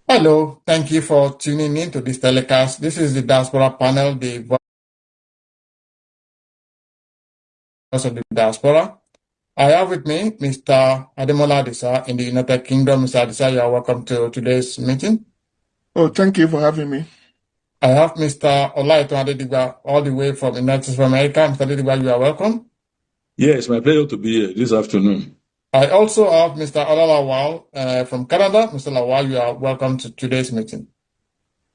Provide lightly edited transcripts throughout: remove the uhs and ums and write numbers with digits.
Hello, thank you for tuning in to this telecast. This is the Diaspora Panel, the voice of the diaspora. I have with me Mr. Ademola Adisa in the United Kingdom. Mr. Adisa, you are welcome to today's meeting. Oh, thank you for having me. I have Mr. Olaiton Adediba all the way from the United States of America. Mr. Adediba, you are welcome. Yes, my pleasure to be here this afternoon. I also have Mr. Olalawal from Canada. Mr. Lawal, you are welcome to today's meeting.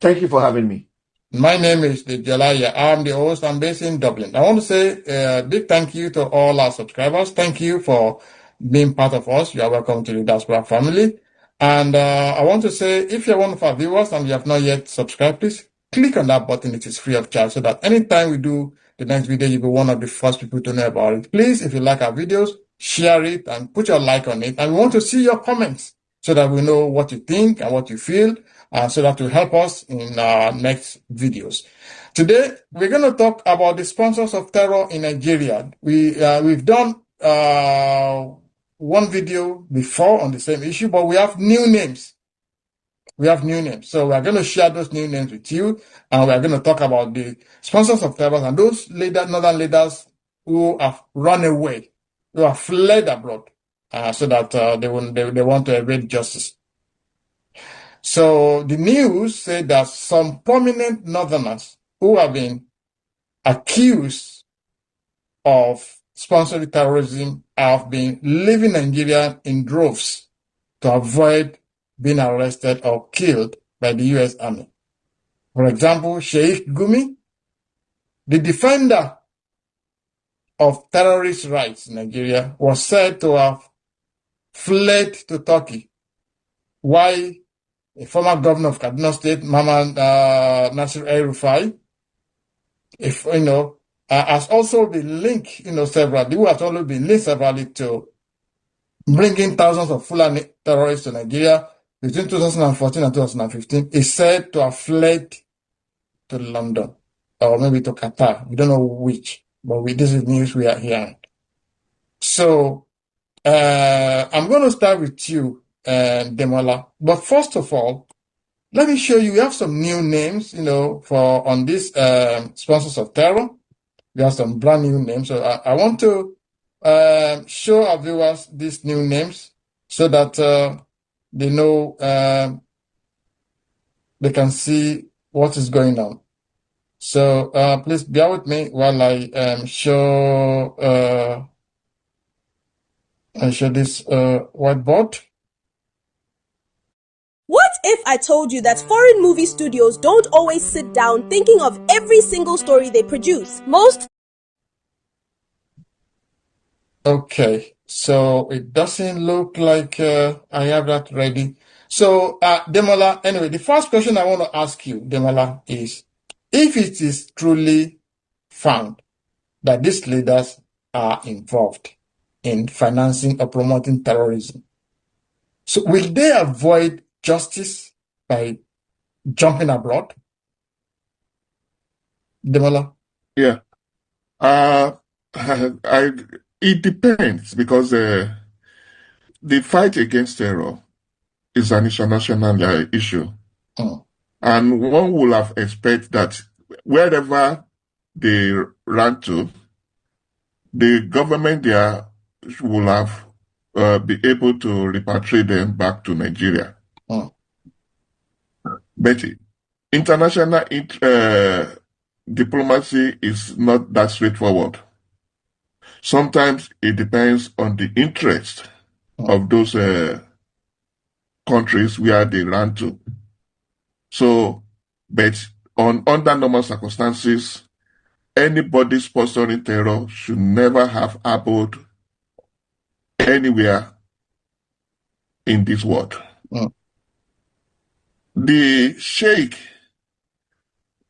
Thank you for having me. My name is Jalaya. I'm the host. I'm based in Dublin. I want to say a big thank you to all our subscribers. Thank you for being part of us. You are welcome to the Diaspora family. And I want to say, if you're one of our viewers and you have not yet subscribed, please click on that button. It is free of charge so that anytime we do the next video, you'll be one of the first people to know about it. Please, if you like our videos, share it and put your like on it. And we want to see your comments so that we know what you think and what you feel, so that will help us in our next videos. Today, we're going to talk about the sponsors of terror in Nigeria. We've done one video before on the same issue, but we have new names. So we are going to share those new names with you, and we are going to talk about the sponsors of terror and those northern leaders who have run away, who have fled abroad, so that they want to evade justice. So the news said that some prominent northerners who have been accused of sponsoring terrorism have been leaving Nigeria in droves to avoid being arrested or killed by the U.S. Army. For example, Sheikh Gumi, the defender of terrorist rights in Nigeria, was said to have fled to Turkey, while a former governor of Kaduna State, Mama Nasir El-Rufai, has also been linked, severally, who has also been linked severally to bringing thousands of Fulani terrorists to Nigeria between 2014 and 2015, is said to have fled to London or maybe to Qatar. We don't know which, but this is news we are hearing. So I'm going to start with you, Demola. But first of all, let me show you. We have some new names, for on these sponsors of terror. We have some brand new names. So I want to show our viewers these new names so that they know, they can see what is going on. So please bear with me while I show this whiteboard. What if I told you that foreign movie studios don't always sit down thinking of every single story they produce? Okay, so it doesn't look like I have that ready. So, Demola, anyway, the first question I want to ask you, Demola, is if it is truly found that these leaders are involved in financing or promoting terrorism, so will they avoid justice by jumping abroad? Demola? Yeah. It depends because the fight against terror is an international issue. And one would have expected that wherever they ran to, the government there will have be able to repatriate them back to Nigeria. But international diplomacy is not that straightforward. Sometimes it depends on the interest of those countries where they ran to. So, but under normal circumstances, anybody sponsoring terror should never have abode anywhere in this world. The Sheikh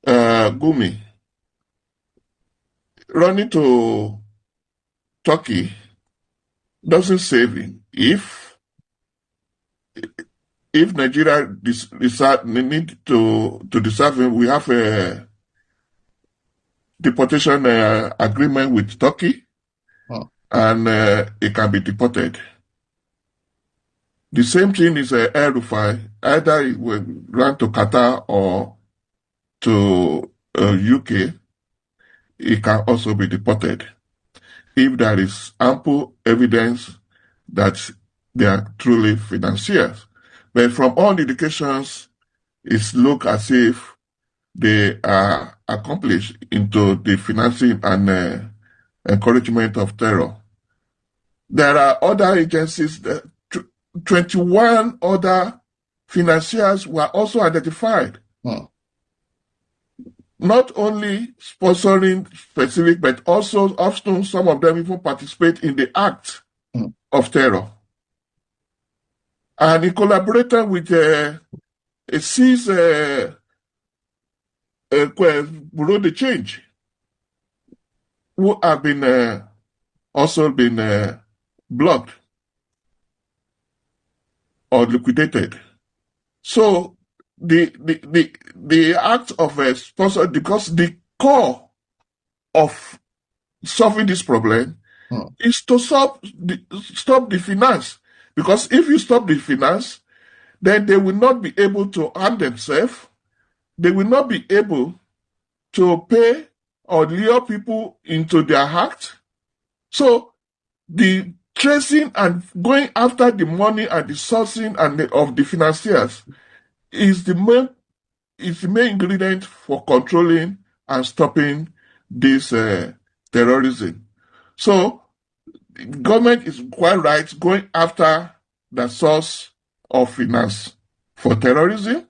Gumi running to Turkey doesn't save him. If Nigeria need to deserve him, we have a deportation agreement with Turkey, and he can be deported. The same thing is air refi. Either it will run to Qatar or to UK, it can also be deported if there is ample evidence that they are truly financiers. But from all indications, it looks as if they are accomplished into the financing and encouragement of terror. There are other agencies, 21 other financiers were also identified. Not only sponsoring specific, but also often some of them even participate in the act of terror. And he collaborated with a seized Bureau de Change, who have been also been blocked or liquidated. So the act of a sponsor, because the core of solving this problem is to stop the finance. Because if you stop the finance, then they will not be able to arm themselves. They will not be able to pay or lure people into their act. So the tracing and going after the money and the sourcing of the financiers is the main ingredient for controlling and stopping this terrorism. So the government is quite right going after the source of finance for terrorism,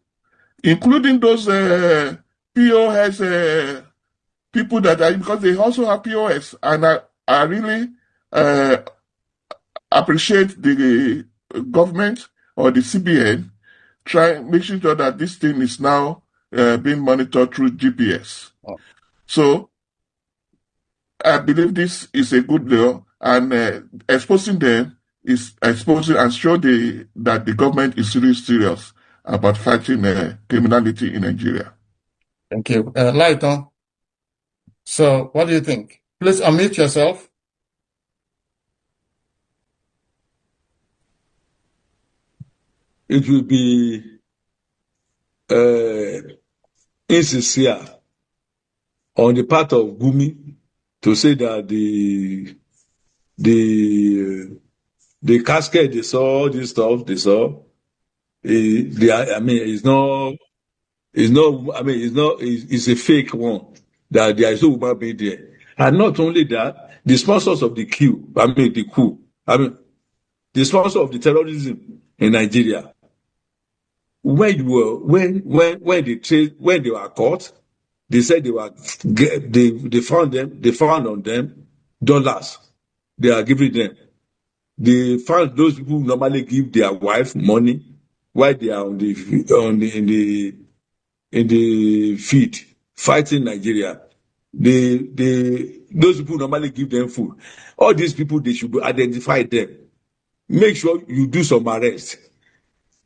including those POS people that are, because they also have POS, and I really appreciate the government or the CBN making sure that this thing is now being monitored through GPS. So I believe this is a good law, and exposing them is exposing and show that the government is really serious about fighting criminality in Nigeria. Thank you. Lighton, so what do you think? Please unmute yourself. It will be insincere on the part of Gumi to say that the casket they saw, all this stuff they saw, it's a fake one, that there is no human being there. And not only that, the sponsors of the coup, the sponsor of the terrorism in Nigeria, when they were caught, they said they found on them dollars they are giving them. They found those people who normally give their wife money while they are in the field fighting Nigeria. Those people normally give them food. All these people, they should identify them. Make sure you do some arrest.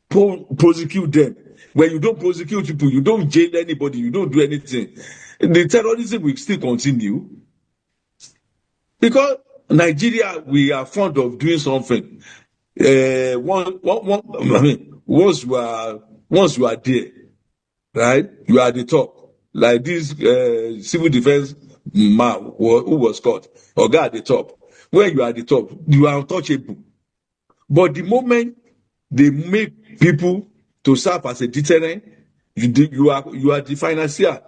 Prosecute them. When you don't prosecute people, you don't jail anybody, you don't do anything, the terrorism will still continue. Because Nigeria, we are fond of doing something. Once you are there, right, you are at the top. Like this civil defense man who was caught, or guy at the top. When you are at the top, you are untouchable. But the moment they make people to serve as a deterrent, you are the financier.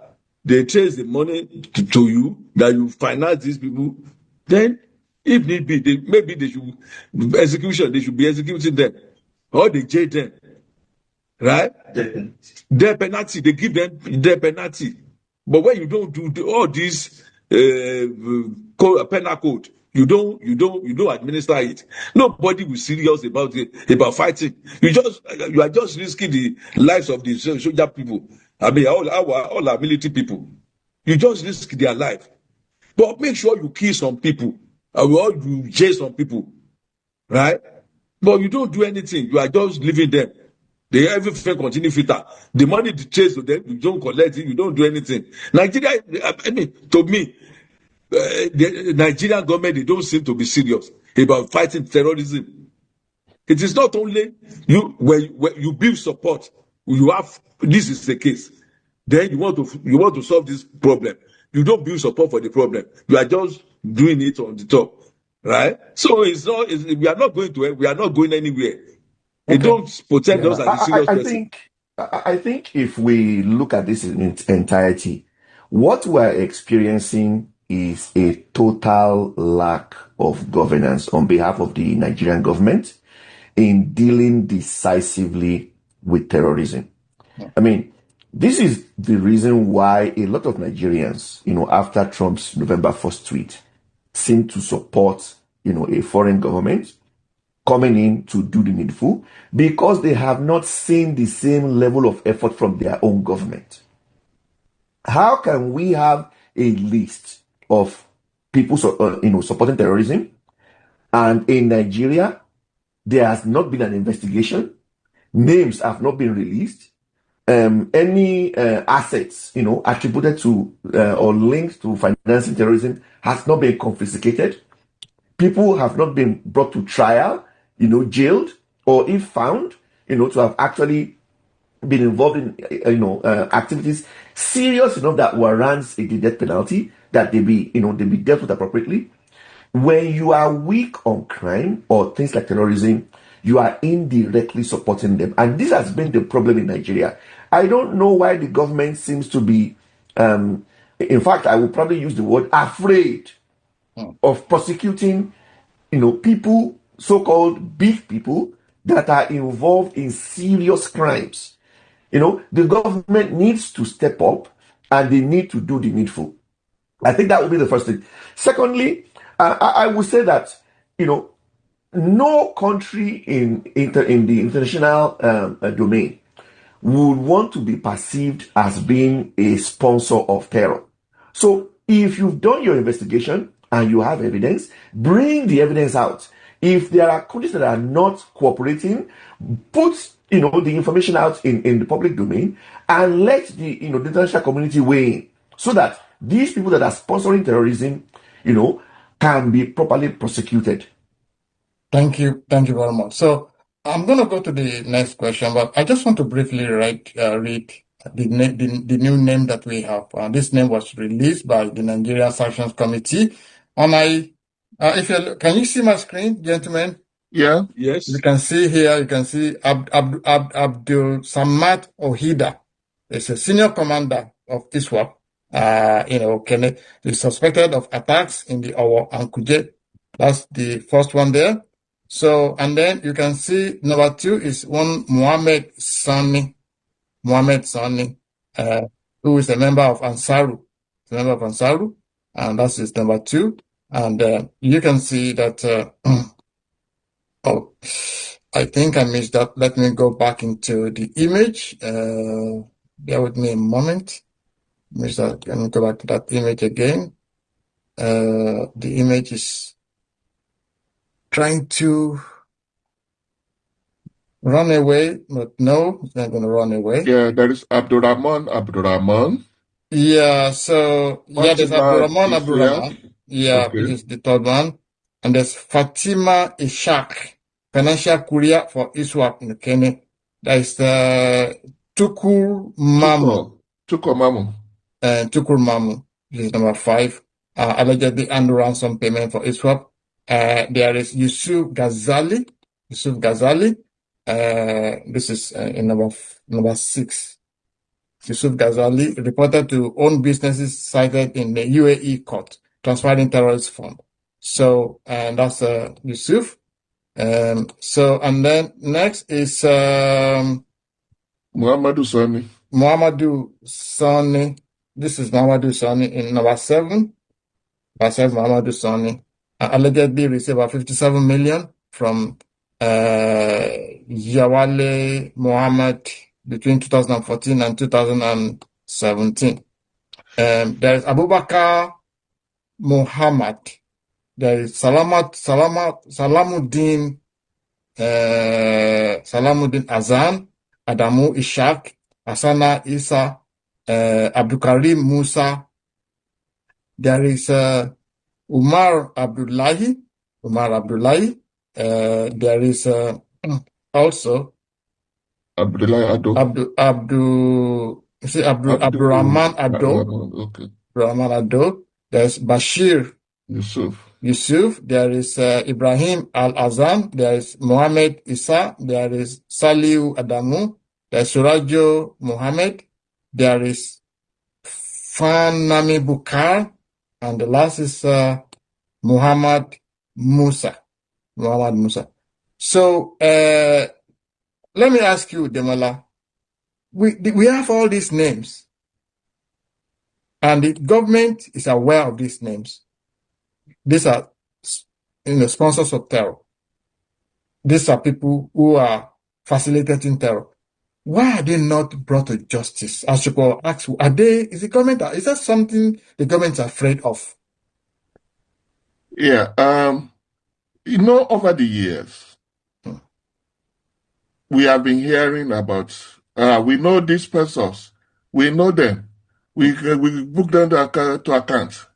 They trace the money to you that you finance these people. Then, if need be, maybe they should be executing them, or they jail them, right? Their penalty, they give them their penalty. But when you don't do all this penal code, you don't administer it. Nobody will serious about fighting. You are just risking the lives of the soldier people. I mean, all our military people. You just risk their life. But make sure you kill some people, or you jail some people, right? But you don't do anything. You are just leaving them. Everything continue filter. The money they chase to them, you don't collect it. You don't do anything. Nigeria, to me, the Nigerian government, they don't seem to be serious about fighting terrorism. It is not only you when you build support, you have this is the case. Then you want to solve this problem. You don't build support for the problem. You are just doing it on the top, right? So we are not going anywhere. Okay. It don't protect us Yeah, as a serious person. I think if we look at this in its entirety, what we're experiencing is a total lack of governance on behalf of the Nigerian government in dealing decisively with terrorism. I mean, this is the reason why a lot of Nigerians, after Trump's November 1st tweet, seem to support, a foreign government coming in to do the needful because they have not seen the same level of effort from their own government. How can we have a list of people supporting terrorism, and in Nigeria there has not been an investigation, names have not been released, any assets attributed to or linked to financing terrorism has not been confiscated, people have not been brought to trial, jailed, or if found, to have actually been involved in, activities serious enough that warrants a death penalty, that they be dealt with appropriately. When you are weak on crime or things like terrorism, you are indirectly supporting them. And this has been the problem in Nigeria. I don't know why the government seems to be, in fact, I will probably use the word afraid of prosecuting, people, so-called big people that are involved in serious crimes. The government needs to step up and they need to do the needful. I think that would be the first thing. Secondly, I would say that, no country in the international domain would want to be perceived as being a sponsor of terror. So if you've done your investigation and you have evidence, bring the evidence out. If there are countries that are not cooperating, put the information out in the public domain and let the international community weigh in, so that these people that are sponsoring terrorism, can be properly prosecuted. Thank you very much. So I'm going to go to the next question, but I just want to briefly read the new name that we have. This name was released by the Nigeria Sanctions Committee. And can you see my screen, gentlemen? Yeah. Yes. You can see here, Abdul Samad Ohida is a senior commander of ISWAP. He's suspected of attacks in the Owo and Kuje. That's the first one there. So, and then you can see number 2 is one Mohammed Sani, who is a member of Ansaru. And that's his number 2. And you can see that, oh, I think I missed that. Let me go back into the image. Bear with me a moment. Let me go back to that image again. The image is trying to run away, but no, it's not going to run away. Yeah, there is Abdurrahman. Yeah, so there's Abdurrahman. Yeah, okay. This is the third one. And there's Fatima Ishaq, financial courier for ISWAP in Kenya. There is Tukur Mamu. Tukur Mamu, this is number 5. Allegedly under ransom payment for ISWAP. There is Yusuf Ghazali. This is in number 6. Yusuf Ghazali reported to own businesses cited in the UAE court, transferring terrorist fund. So, and that's Yusuf. And then next is Muhammadu Sani. This is Muhammadu Sani in number 7. Muhammadu Sani allegedly received about 57 million from Yawale Mohammed between 2014 and 2017. There is Abubakar Muhammad. There is Salamuddin Azan, Adamu Ishaq, Asana Isa, Abdulkarim Musa. There is Umar Abdullahi. There is Also, Abdullah Ado. Abdurrahman Ado. Okay. Abdurrahman Ado. There's Bashir Yusuf. There is Ibrahim Al-Azam. There is Mohammed Isa. There is Saliu Adamu. There is Surajo Mohammed. There is Fanami Bukar. And the last is Muhammad Musa. So, let me ask you, Demola. We have all these names, and the government is aware of these names. These are, sponsors of terror. These are people who are facilitating terror. Why are they not brought to justice? As you could ask, is that something the government is afraid of? Yeah. Over the years, we have been hearing about, we know these persons, we know them, we book them to account.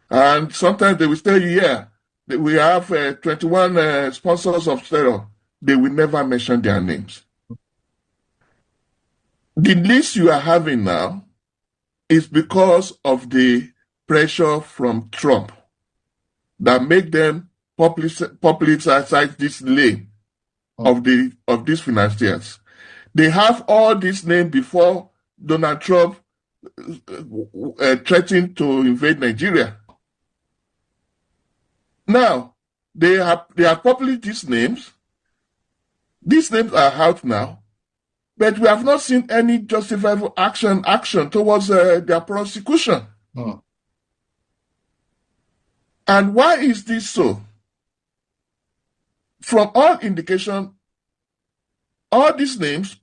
And sometimes they will tell you, we have 21 sponsors of terror. They will never mention their names. The list you are having now is because of the pressure from Trump that make them publicize this lane of these financiers. They have all these names before Donald Trump threatened to invade Nigeria. Now, they have published these names. These names are out now, but we have not seen any justifiable action towards their prosecution. And why is this so? From all indication, all these names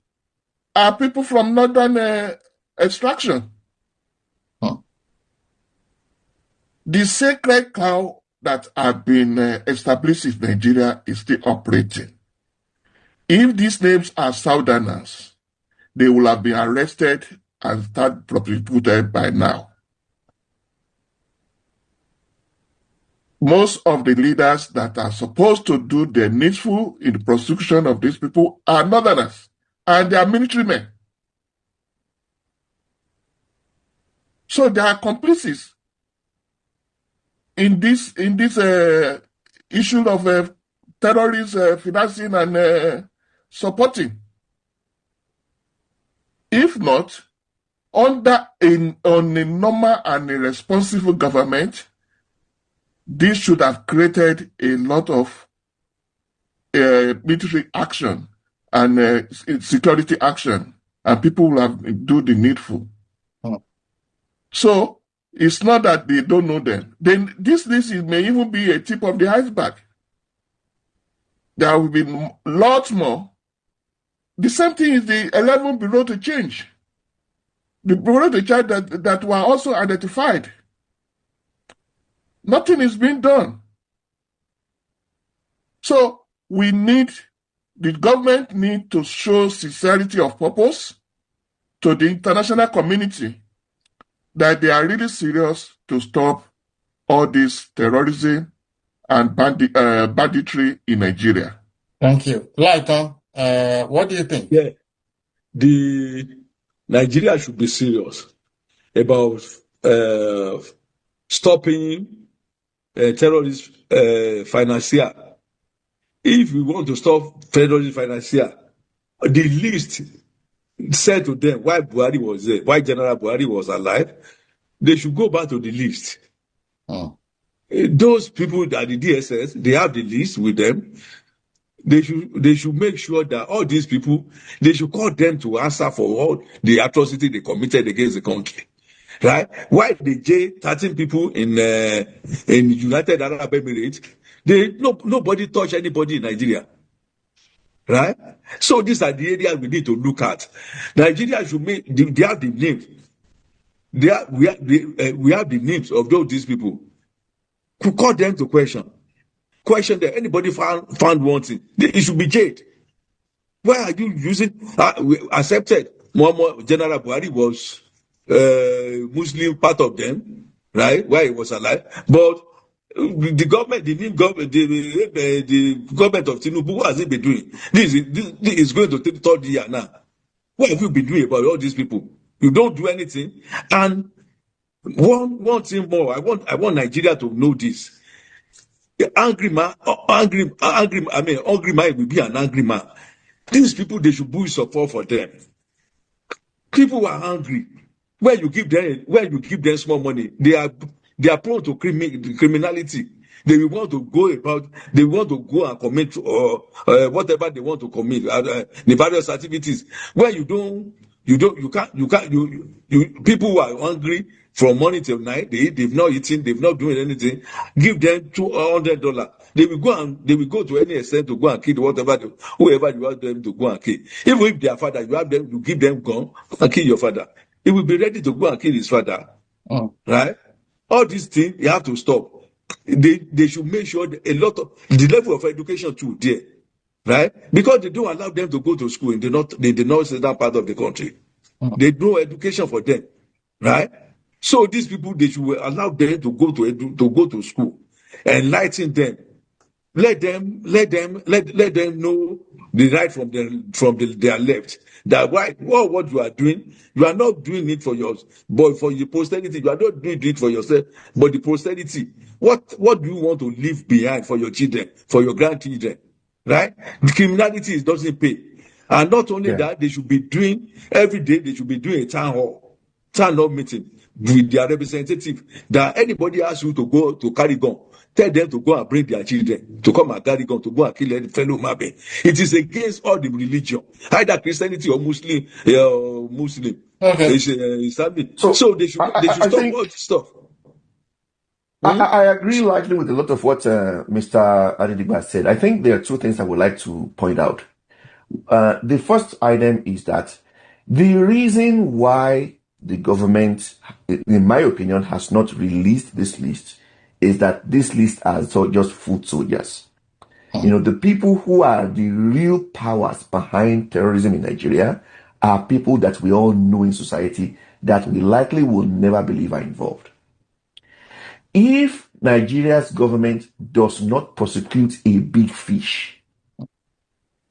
are people from northern extraction. The sacred cow that have been established in Nigeria is still operating. If these names are southerners, they will have been arrested and start prosecuted by now. Most of the leaders that are supposed to do the needful in the prosecution of these people are northerners, and they are military men. So they are complicit in this issue of terrorist financing and supporting. If not, on a normal and a responsible government, this should have created a lot of military action and security action, and people will have do the needful. So it's not that they don't know them. Then this list may even be a tip of the iceberg. There will be lots more. The same thing is the 11 bureau to change. The bureau to change that were also identified. Nothing is being done. So the government need to show sincerity of purpose to the international community that they are really serious to stop all this terrorism and banditry in Nigeria. Thank you. Lighton, what do you think? Yeah, Nigeria should be serious about stopping terrorist financier. If we want to stop terrorist financier, the list said to them why Buhari was there, why General Buhari was alive, they should go back to the list. Those people that the DSS, they have the list with them. They should make sure that all these people, they should call them to answer for all the atrocity they committed against the country. Right? Why the 13 people in United Arab Emirates, nobody touch anybody in Nigeria. Right? So these are the areas we need to look at. Nigeria should they have the names. We have the names of these people. Could call them to question them. Anybody found one thing, it should be jailed. Why are you using? We accepted Muhammad General Buhari was Muslim, part of them, right? While he was alive, but The government, the new government, the government of Tinubu, what has it been doing? This is going to take the third year now. What have you been doing about all these people? You don't do anything. And one thing more, I want Nigeria to know this. The angry man, hungry man will be an angry man. These people, they should boost support for them. People are hungry. When you give them small money, they are prone to criminality. They will want to go about. They want to go and commit whatever they want to commit. The various activities. When you can't. People who are hungry from morning till night, they've not eaten, they've not doing anything. Give them $200. They will go to any extent to go and kill whoever you want them to go and kill. Even if their father, you give them gun and kill your father. He will be ready to go and kill his father. Right? All these things you have to stop. They should make sure that a lot of the level of education too there. Right? Because they don't allow them to go to school in the northern part of the country. They no education for them. Right? So these people, they should allow them to go to school, enlighten them, let them know the right from their left. That what you are doing, you are not doing it for yours, but for your posterity. You are not doing it for yourself, but the posterity. What do you want to leave behind for your children, for your grandchildren? Right? The criminality doesn't pay, and not only that, they should be doing every day. They should be doing a town hall meeting with their representative. That anybody asks you to go to carry gun, tell them to go and bring their children to come and carry gun to go and kill any fellow man. It is against all the religion, either Christianity or Muslim. Okay. Islamic. So they should stop all this stuff. I agree largely with a lot of what Mr. Adedigba said. I think there are two things I would like to point out. The first item is that the reason why the government, in my opinion, has not released this list is that this list are just foot soldiers. The people who are the real powers behind terrorism in Nigeria are people that we all know in society that we likely will never believe are involved. If Nigeria's government does not prosecute a big fish,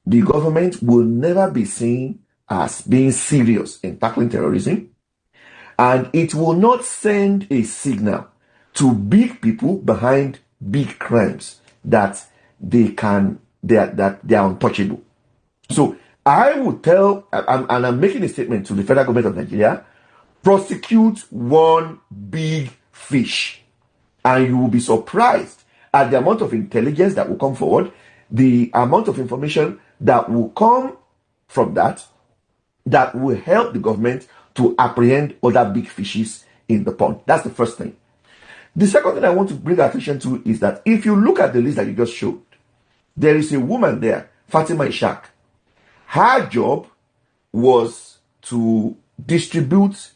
the government will never be seen as being serious in tackling terrorism, and it will not send a signal to big people behind big crimes that they are untouchable. So I would tell, and I'm making a statement to the federal government of Nigeria, prosecute one big fish, and you will be surprised at the amount of intelligence that will come forward, the amount of information that will come from that will help the government to apprehend other big fishes in the pond. That's the first thing. The second thing I want to bring attention to is that if you look at the list that you just showed, there is a woman there, Fatima Ishaq. Her job was to distribute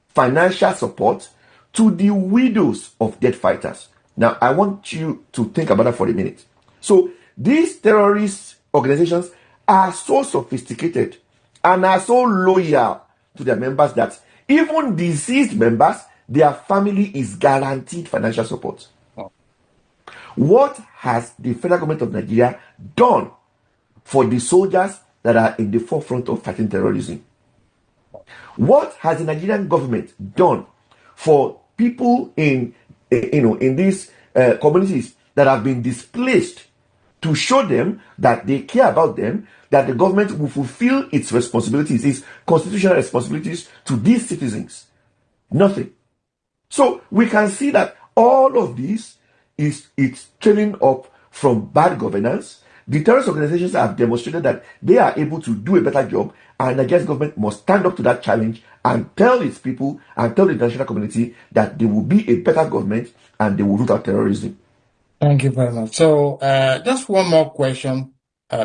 financial support to the widows of dead fighters. Now, I want you to think about that for a minute. So, these terrorist organizations are so sophisticated and are so loyal to their members that even deceased members, their family is guaranteed financial support. What has the federal government of Nigeria done for the soldiers that are in the forefront of fighting terrorism? What has the Nigerian government done for people in these communities that have been displaced, to show them that they care about them, that the government will fulfill its responsibilities, its constitutional responsibilities to these citizens? Nothing. So we can see that all of this it's trailing up from bad governance. The terrorist organizations have demonstrated that they are able to do a better job, and Nigeria's government must stand up to that challenge and tell its people and tell the international community that there will be a better government and they will root out terrorism. Thank you very much. So just one more question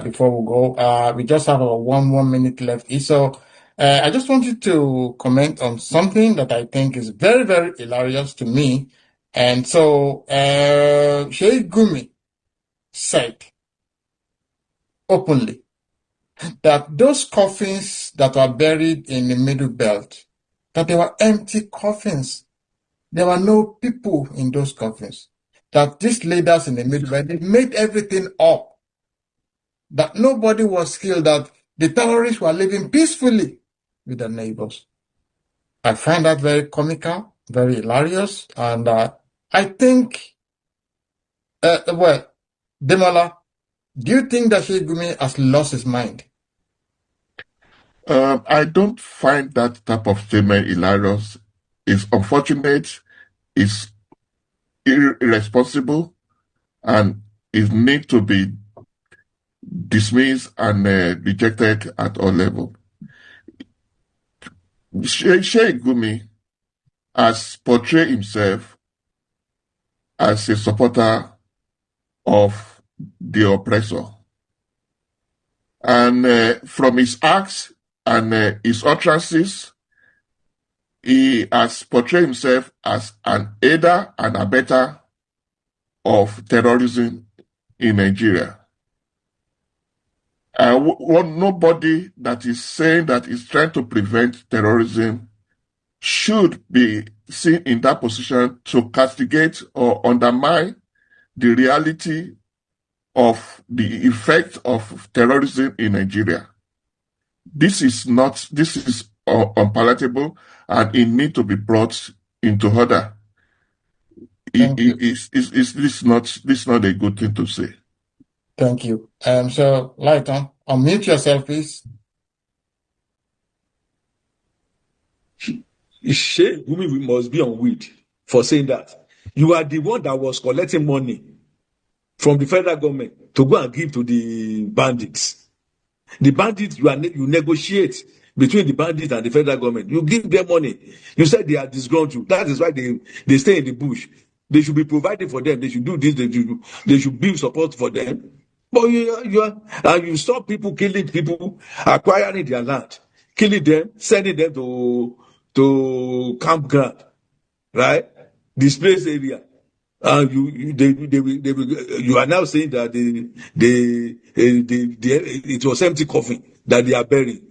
before we go. We just have about 1 minute left. So I just want you to comment on something that I think is very, very hilarious to me. And so Sheikh Gumi said openly that those coffins that were buried in the Middle Belt, that they were empty coffins. There were no people in those coffins. that these leaders in the Midwest, they made everything up. That nobody was killed, that the terrorists were living peacefully with their neighbors. I find that very comical, very hilarious, and I think, Demola, do you think that Shegumi has lost his mind? I don't find that type of statement hilarious. It's unfortunate, it's irresponsible, and it needs to be dismissed and rejected at all levels. Sheikh Gumi has portrayed himself as a supporter of the oppressor. And from his acts and his utterances, he has portrayed himself as an aider and abettor of terrorism in Nigeria. Nobody that is saying that is trying to prevent terrorism should be seen in that position to castigate or undermine the reality of the effect of terrorism in Nigeria. This is unpalatable, and it needs to be brought into order. This is not a good thing to say. Thank you. So, Lighton, unmute yourself, please. Sheikh Gumi must be on weed for saying that. You are the one that was collecting money from the federal government to go and give to the bandits. The bandits, you negotiate between the bandits and the federal government. You give them money. You said they are disgruntled. That is why they stay in the bush. They should be providing for them. They should do this. They should build support for them. But you stop people killing people, acquiring their land, killing them, sending them to campground, right? Displaced area. And you are now saying that it was empty coffin that they are burying.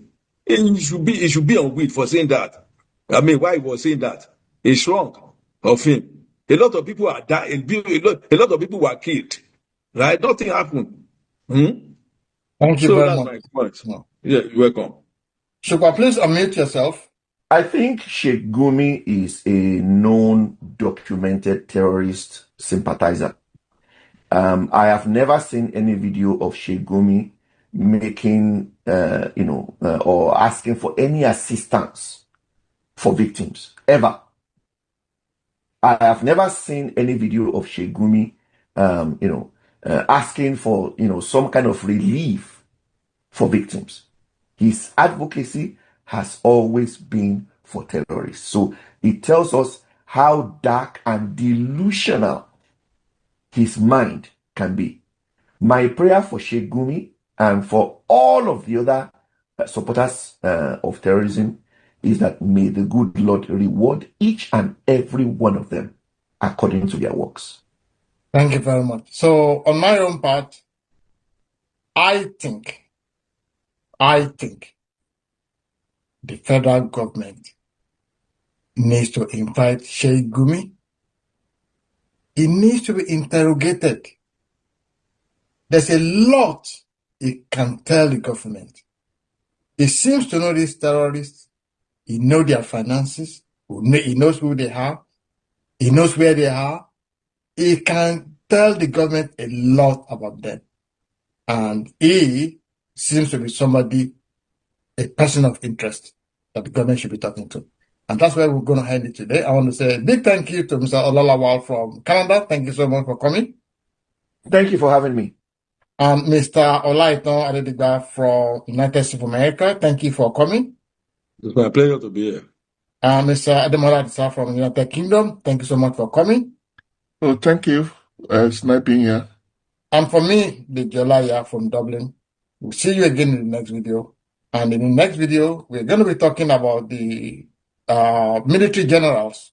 It should be on weed for saying that. I mean, why he was saying that? It's wrong of him. A lot of people are dying. A lot of people were killed. Right? Nothing happened. Thank you So very that's much. my point. No. Yeah, you're welcome. Shukwa, please unmute yourself. I think Sheikh Gumi is a known documented terrorist sympathizer. I have never seen any video of Sheikh Gumi making, or asking for any assistance for victims, ever. I have never seen any video of Sheikh Gumi, asking for, some kind of relief for victims. His advocacy has always been for terrorists. So it tells us how dark and delusional his mind can be. My prayer for Sheikh Gumi and for all of the other supporters of terrorism is that may the good Lord reward each and every one of them according to their works. Thank you very much. So on my own part, I think the federal government needs to invite Sheikh Gumi. He needs to be interrogated. There's a lot he can tell the government. He seems to know these terrorists. He knows their finances. He knows who they are. He knows where they are. He can tell the government a lot about them. And he seems to be somebody, a person of interest that the government should be talking to. And that's where we're going to end it today. I want to say a big thank you to Mr. Olalawal from Canada. Thank you so much for coming. Thank you for having me. And Mr. Olaiton Adedigba from United States of America, thank you for coming. It's my pleasure to be here. And Mr. Ademola Adisa from United Kingdom, thank you so much for coming. Oh, thank you. It's nice being here. And for me, the Jolaya from Dublin, we'll see you again in the next video. And in the next video, we're going to be talking about the military generals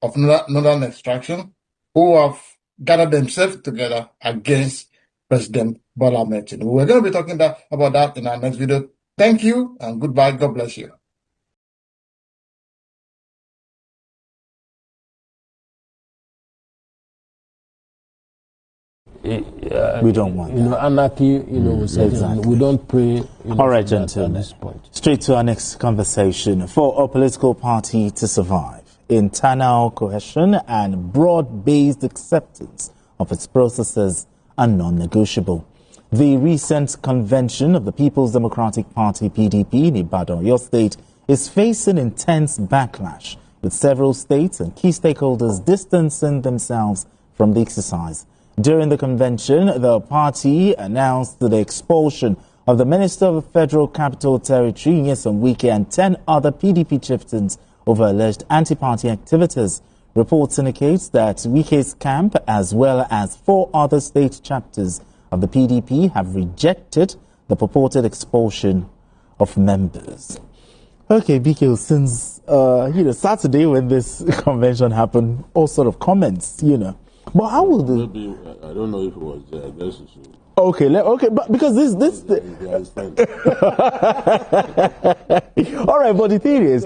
of Northern Extraction who have gathered themselves together against President Bola Tinubu. We're going to be talking about that in our next video. Thank you and goodbye. God bless you. we don't want anarchy. Exactly. We don't pray. All right, at gentlemen. this point. Straight to our next conversation. For a political party to survive, internal cohesion and broad-based acceptance of its processes are non-negotiable. The recent convention of the People's Democratic Party (PDP) in Ibadan, Oyo State, is facing intense backlash, with several states and key stakeholders distancing themselves from the exercise. During the convention, the party announced the expulsion of the Minister of the Federal Capital Territory, Nyesom Wike, and 10 other PDP chieftains over alleged anti-party activities. Reports indicate that Wike's camp, as well as 4 other state chapters of the PDP, have rejected the purported expulsion of members. Okay, BK, since Saturday when this convention happened, all sort of comments, But how will the... Maybe, I don't know if it was there. I guess it should. Okay, but because this all right, but the thing is,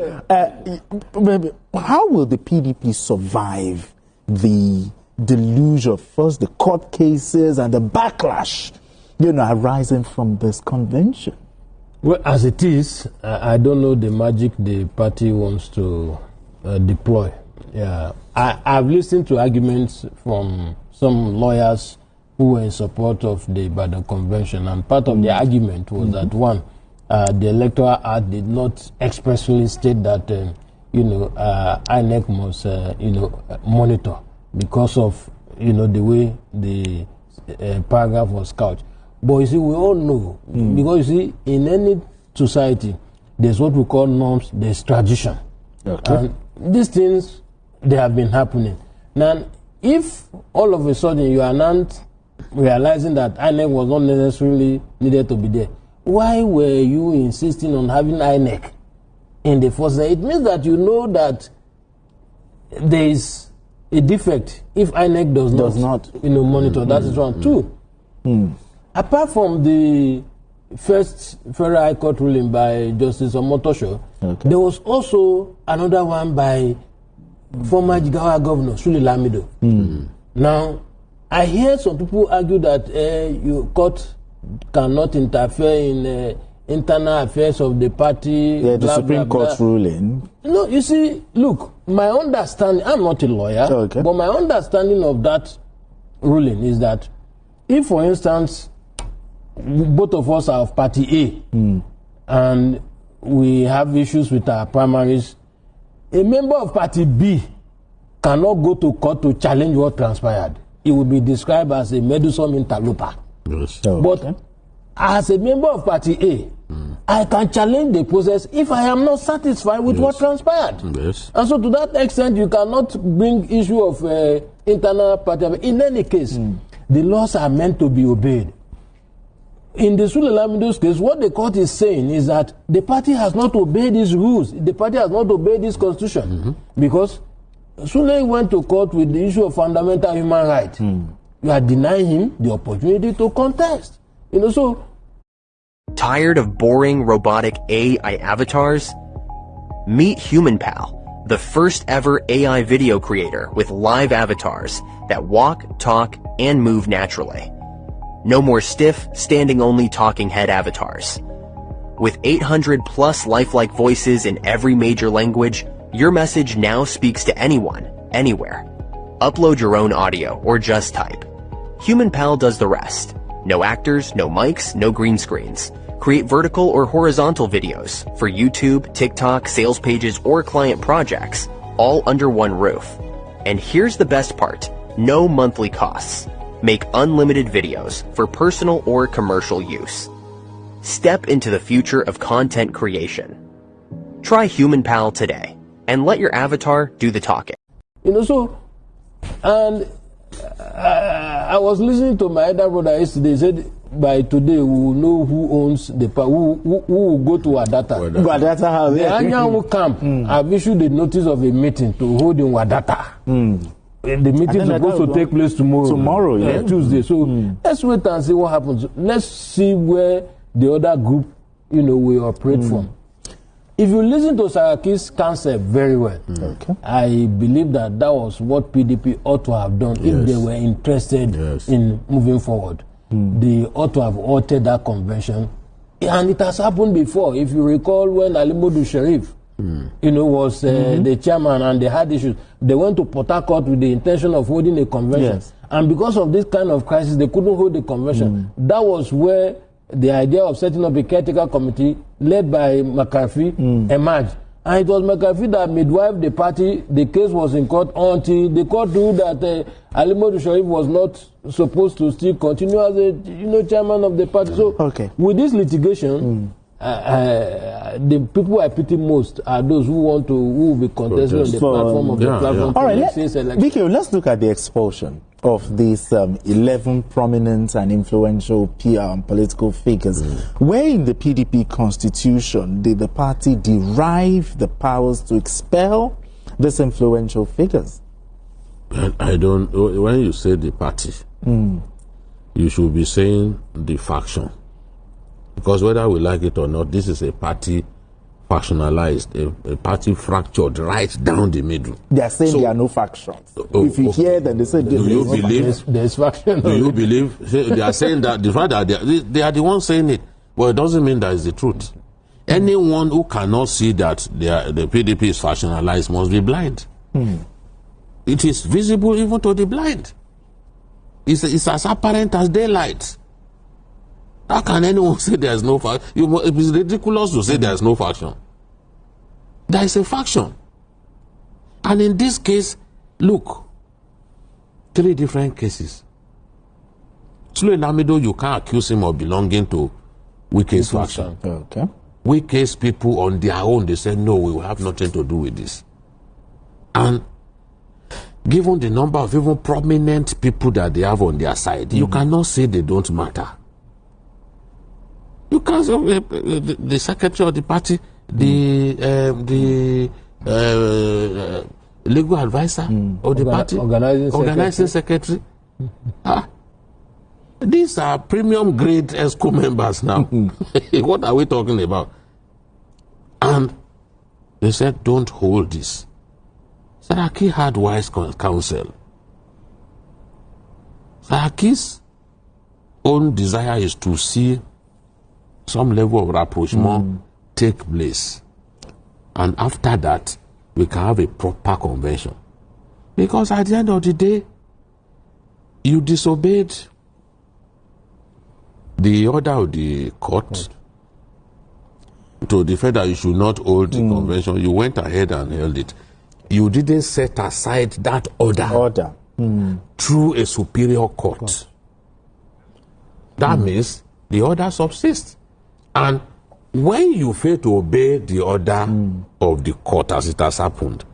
how will the PDP survive the deluge of first the court cases and the backlash, arising from this convention? Well, as it is, I don't know the magic the party wants to deploy. Yeah, I've listened to arguments from some lawyers who were in support of the Ibadan Convention, and part of the argument was that one, the Electoral Act did not expressly state that INEC must monitor because of the way the paragraph was couched. But you see, we all know because you see, in any society, there's what we call norms, there's tradition, and these things, they have been happening. Now, if all of a sudden you are not realizing that INEC was not necessarily needed to be there, why were you insisting on having INEC in the first place? It means that you know that there is a defect if INEC does not monitor. That is one. Two, apart from the first Federal High Court ruling by Justice Omotosho, there was also another one by former Jigawa Governor Sule Lamido. Now, I hear some people argue that your court cannot interfere in internal affairs of the party. Yeah, the Supreme Court ruling. No, you see, look, my understanding, I'm not a lawyer, but my understanding of that ruling is that if, for instance, both of us are of party A and we have issues with our primaries, a member of party B cannot go to court to challenge what transpired. It would be described as a meddlesome interloper. Yes. But as a member of party A, I can challenge the process if I am not satisfied with what transpired. Yes. And so to that extent, you cannot bring issue of internal party. In any case, the laws are meant to be obeyed. In the Sule Lamido's case, what the court is saying is that the party has not obeyed these rules. The party has not obeyed this constitution. Because Sule went to court with the issue of fundamental human rights. You are denying him the opportunity to contest. So... Tired of boring robotic AI avatars? Meet HumanPal, the first ever AI video creator with live avatars that walk, talk, and move naturally. No more stiff, standing-only talking head avatars. With 800 plus lifelike voices in every major language, your message now speaks to anyone, anywhere. Upload your own audio or just type. HumanPal does the rest. No actors, no mics, no green screens. Create vertical or horizontal videos for YouTube, TikTok, sales pages, or client projects, all under one roof. And here's the best part, no monthly costs. Make unlimited videos for personal or commercial use. Step into the future of content creation. Try HumanPal today and let your avatar do the talking. And I was listening to my elder brother yesterday. He said, by today, we will know who owns the power, who will go to Wadata. Wadata house. The Anyanwu camp have issued a notice of a meeting to hold in Wadata. The meeting is supposed to take place tomorrow, Tuesday. So let's wait and see what happens. Let's see where the other group, will operate from. If you listen to Saraki's concept very well, I believe that was what PDP ought to have done if they were interested in moving forward. They ought to have altered that convention. And it has happened before. If you recall when Alimodu Sharif, was the chairman and they had issues, they went to Port Harcourt with the intention of holding a convention. Yes. And because of this kind of crisis, they couldn't hold the convention. That was where the idea of setting up a caretaker committee led by McCarthy emerged. And it was McCarthy that midwifed the party. The case was in court until the court ruled that Alimodu Sharif was not supposed to still continue as a chairman of the party. So with this litigation, the people I pity most are those who will be contesting on the platform of the platform. All right, let's look at the expulsion of these 11 prominent and influential political figures. Where in the PDP constitution did the party derive the powers to expel these influential figures? I don't. When you say the party, you should be saying the faction. Because whether we like it or not, this is a party factionalized, a party fractured right down the middle. They are saying there are no factions. If you hear them, they say there's faction. Do you believe? They are saying that the fact that they are the ones saying it, but it doesn't mean that is the truth. Anyone who cannot see that the PDP is factionalized must be blind. It is visible even to the blind. It's as apparent as daylight. How can anyone say there is no faction? It is ridiculous to say there is no faction. There is a faction. And in this case, look, 3 different cases. Sule Lamido, you can't accuse him of belonging to Wike's faction. Okay. Wike's people on their own, they said, no, we will have nothing to do with this. And given the number of even prominent people that they have on their side, you cannot say they don't matter. You can't say the secretary of the party, the legal advisor of the party, organizing secretary. These are premium grade ESCO members now. What are we talking about? And they said, don't hold this. Saraki had wise counsel. Saraki's own desire is to see some level of rapprochement take place. And after that, we can have a proper convention. Because at the end of the day, you disobeyed the order of the court to the fact that you should not hold the convention. You went ahead and held it. You didn't set aside that order through a superior court. That means the order subsists. And when you fail to obey the order of the court as it has happened,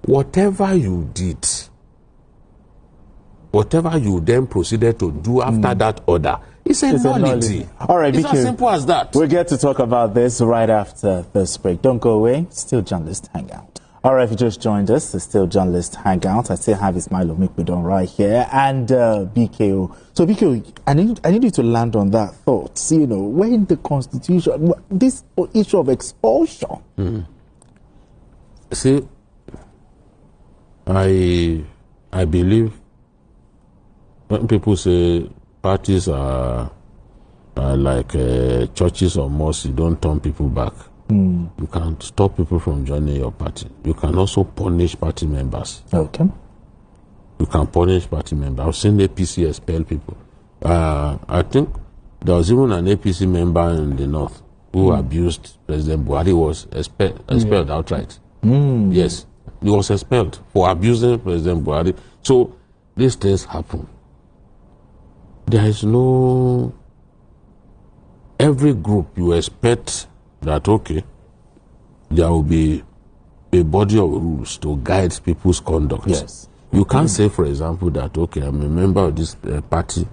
whatever you did, whatever you then proceeded to do after that order, it's a nullity. All right, it's as simple as that. We'll get to talk about this right after this break. Don't go away. Still Journalist Hangout. All right, if you just joined us, it's still Journalist Hangout. I still have Ismail Omikbidon right here and BKO. So BKO, I need you to land on that thought. When the Constitution, this issue of expulsion. See, I believe when people say parties are like churches or mosques, you don't turn people back. You can stop people from joining your party. You can also punish party members. Okay. You can punish party members. I've seen APC expel people. I think there was even an APC member in the north who abused President Buhari, was expelled outright. Yes, he was expelled for abusing President Buhari. So these things happen. There is no... Every group you expect that, okay, there will be a body of rules to guide people's conduct. Yes. You can't say, for example, that, okay, I'm a member of this party,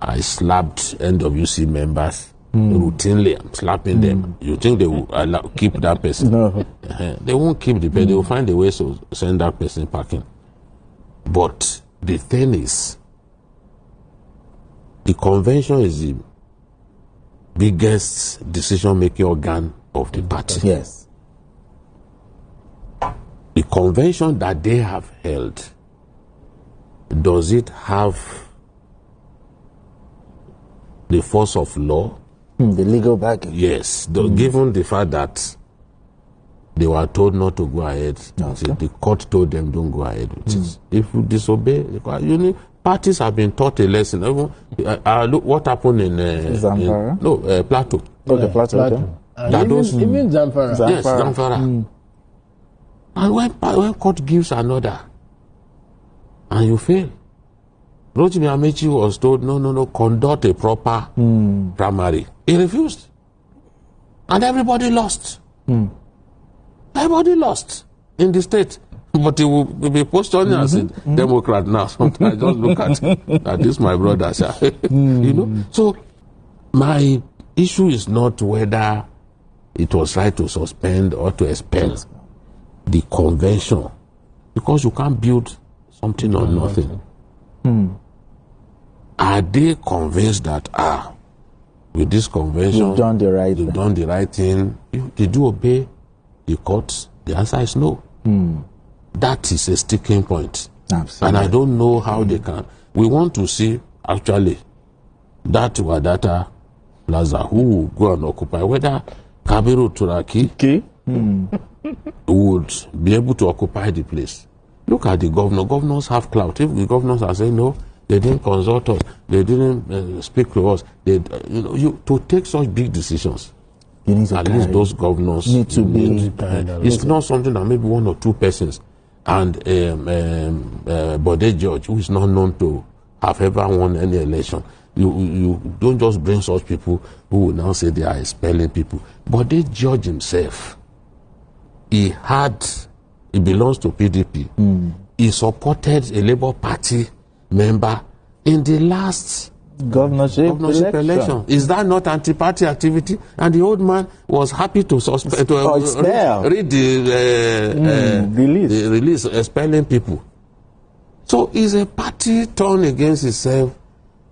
I slapped NWC members routinely, I'm slapping them. You think they will keep that person? No. They won't keep the person. They will find a way to send that person packing. But the thing is, the convention is the biggest decision-making organ of the party. Yes. the convention that they have held, does it have the force of law? The legal backing. Yes, given the fact that they were told not to go ahead, the court told them don't go ahead with it. If you disobey, parties have been taught a lesson. Look what happened in Zamfara? Plateau. Okay, Plateau. Even Zamfara. Yes, Zamfara. And when court gives an order and you fail, Rotimi Amechi was told, no, conduct a proper primary. He refused. And everybody lost. Everybody lost in the state. But he will be posturing as a Democrat now. Sometimes I just look at this, my brother. So my issue is not whether it was right to suspend or to expel the convention, because you can't build something on nothing. Are they convinced that with this convention you've done the right thing? Did you obey the courts? The answer is no. That is a sticking point. Absolutely. And I don't know how they can. We want to see actually that Wadata Plaza, who will go and occupy, whether Kabiru Turaki would be able to occupy the place. Look at the governor. Governors have clout. If the governors are saying no, they didn't consult us, they didn't speak to us, to take such big decisions, you need to at least those governors need to be. It's not something that maybe one or two persons and Bode George, who is not known to have ever won any election. You don't just bring such people who will now say they are expelling people. Bode George himself, he belongs to PDP. He supported a Labour Party member in the last governorship election. Is that not anti-party activity? And the old man was happy to suspend, read the release expelling people. So it's a party turned against itself,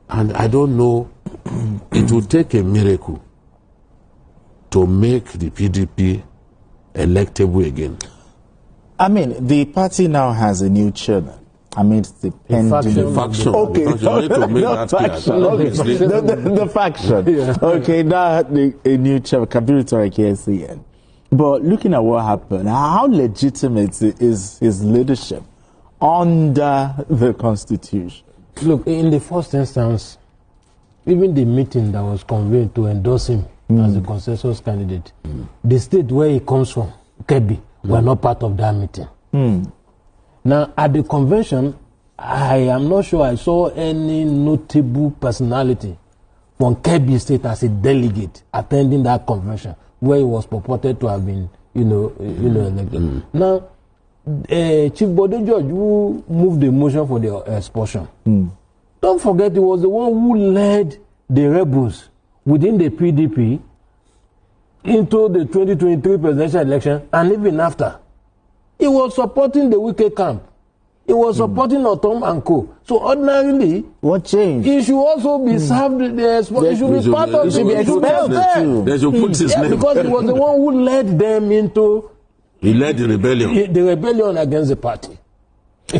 and I don't know. It will take a miracle to make the PDP electable again. I mean, the party now has a new chairman. I mean, it's the faction. Okay, the faction. Yeah. Okay, now a new chairman, Kabiru Turaki. But looking at what happened, how legitimate is his leadership under the Constitution? Look, in the first instance, even the meeting that was convened to endorse him as the consensus candidate, the state where he comes from, Kebbi, were not part of that meeting. Now, at the convention, I am not sure I saw any notable personality from Kebbi State as a delegate attending that convention, where he was purported to have been, elected. Now, Chief Bode George, who moved the motion for the expulsion, don't forget he was the one who led the rebels within the PDP into the 2023 presidential election, and even after. He was supporting the Wike camp. He was supporting Otom and Co. So ordinarily, what changed? He should also be served. He should be part of. He should be expelled. They should put his name. Because he was the one who led them into. He led the rebellion. The rebellion against the party.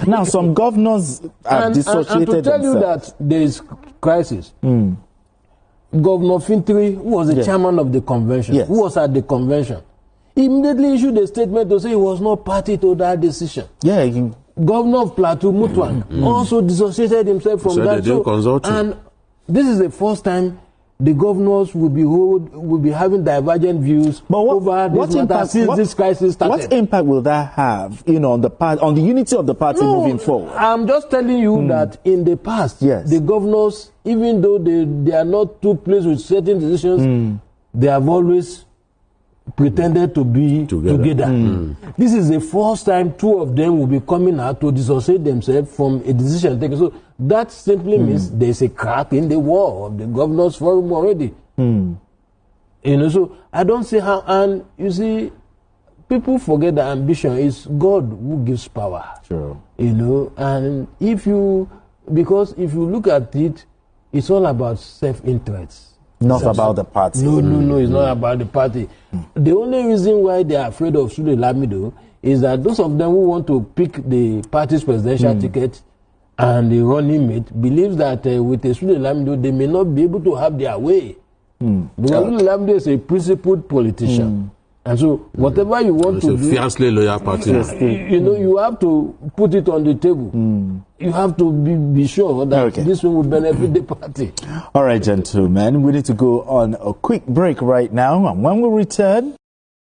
Now, some governors have dissociated and to tell you that there is crisis. Governor Fintri, who was the chairman of the convention, who was at the convention, immediately issued a statement to say he was not party to that decision. Governor of Plateau, Mutuan, also dissociated himself from that. And this is the first time the governors will be having divergent views over this matter since this crisis started. What impact will that have, on the unity of the party moving forward? I'm just telling you that in the past, the governors, even though they are not too pleased with certain decisions, they have always pretended to be together. This is the first time two of them will be coming out to dissociate themselves from a decision taken. So that simply means there's a crack in the wall of the governors' forum already. So I don't see how, and you see, people forget that ambition is God who gives power. Sure. And because if you look at it, it's all about self-interest. Not about the party. No, it's not about the party. The only reason why they are afraid of Sule Lamido is that those of them who want to pick the party's presidential ticket and the running mate believes that with a Sule Lamido, they may not be able to have their way. Because Sule Lamido is a principled politician. And so whatever you want to do, fiercely loyal party. You have to put it on the table. You have to be sure that this one will benefit the party. All right, gentlemen, we need to go on a quick break right now. And when we return...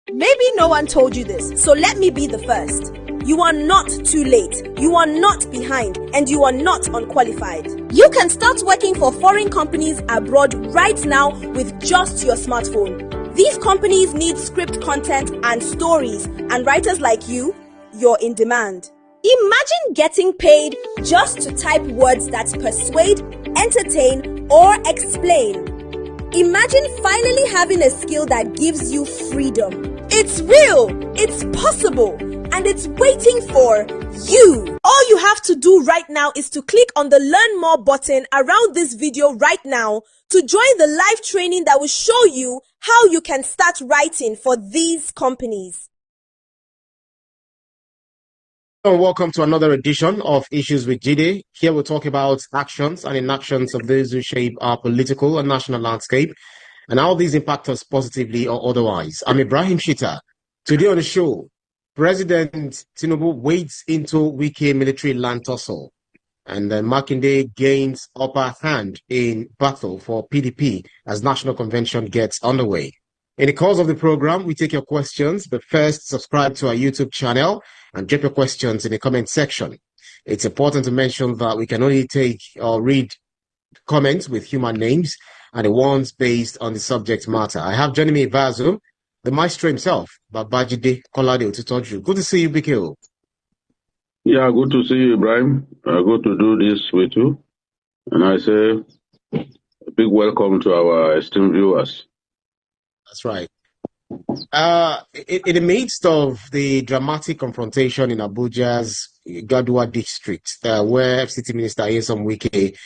Maybe no one told you this, so let me be the first. You are not too late, you are not behind, and you are not unqualified. You can start working for foreign companies abroad right now with just your smartphone. These companies need script content and stories, and writers like you, you're in demand. Imagine getting paid just to type words that persuade, entertain, or explain. Imagine finally having a skill that gives you freedom. It's real, it's possible, and it's waiting for you. All you have to do right now is to click on the Learn More button around this video right now to join the live training that will show you how you can start writing for these companies. And welcome to another edition of Issues with Jide. Here we'll talk about actions and inactions of those who shape our political and national landscape and how these impact us positively or otherwise. I'm Ibrahim Shita. Today on the show, President Tinubu wades into Wike military land tussle, and Makinde gains upper hand in battle for PDP as National Convention gets underway. In the course of the program, we take your questions, but first subscribe to our YouTube channel and drop your questions in the comment section. It's important to mention that we can only take or read comments with human names and the ones based on the subject matter. I have joining me via Zoom the maestro himself, Babajide Kolade Otutoju. Good to see you, BKO. Yeah, good to see you, Ibrahim. Good to do this with you. And I say a big welcome to our esteemed viewers. That's right. In the midst of the dramatic confrontation in Abuja's Gadua district, where FCT Minister Nyesom Wike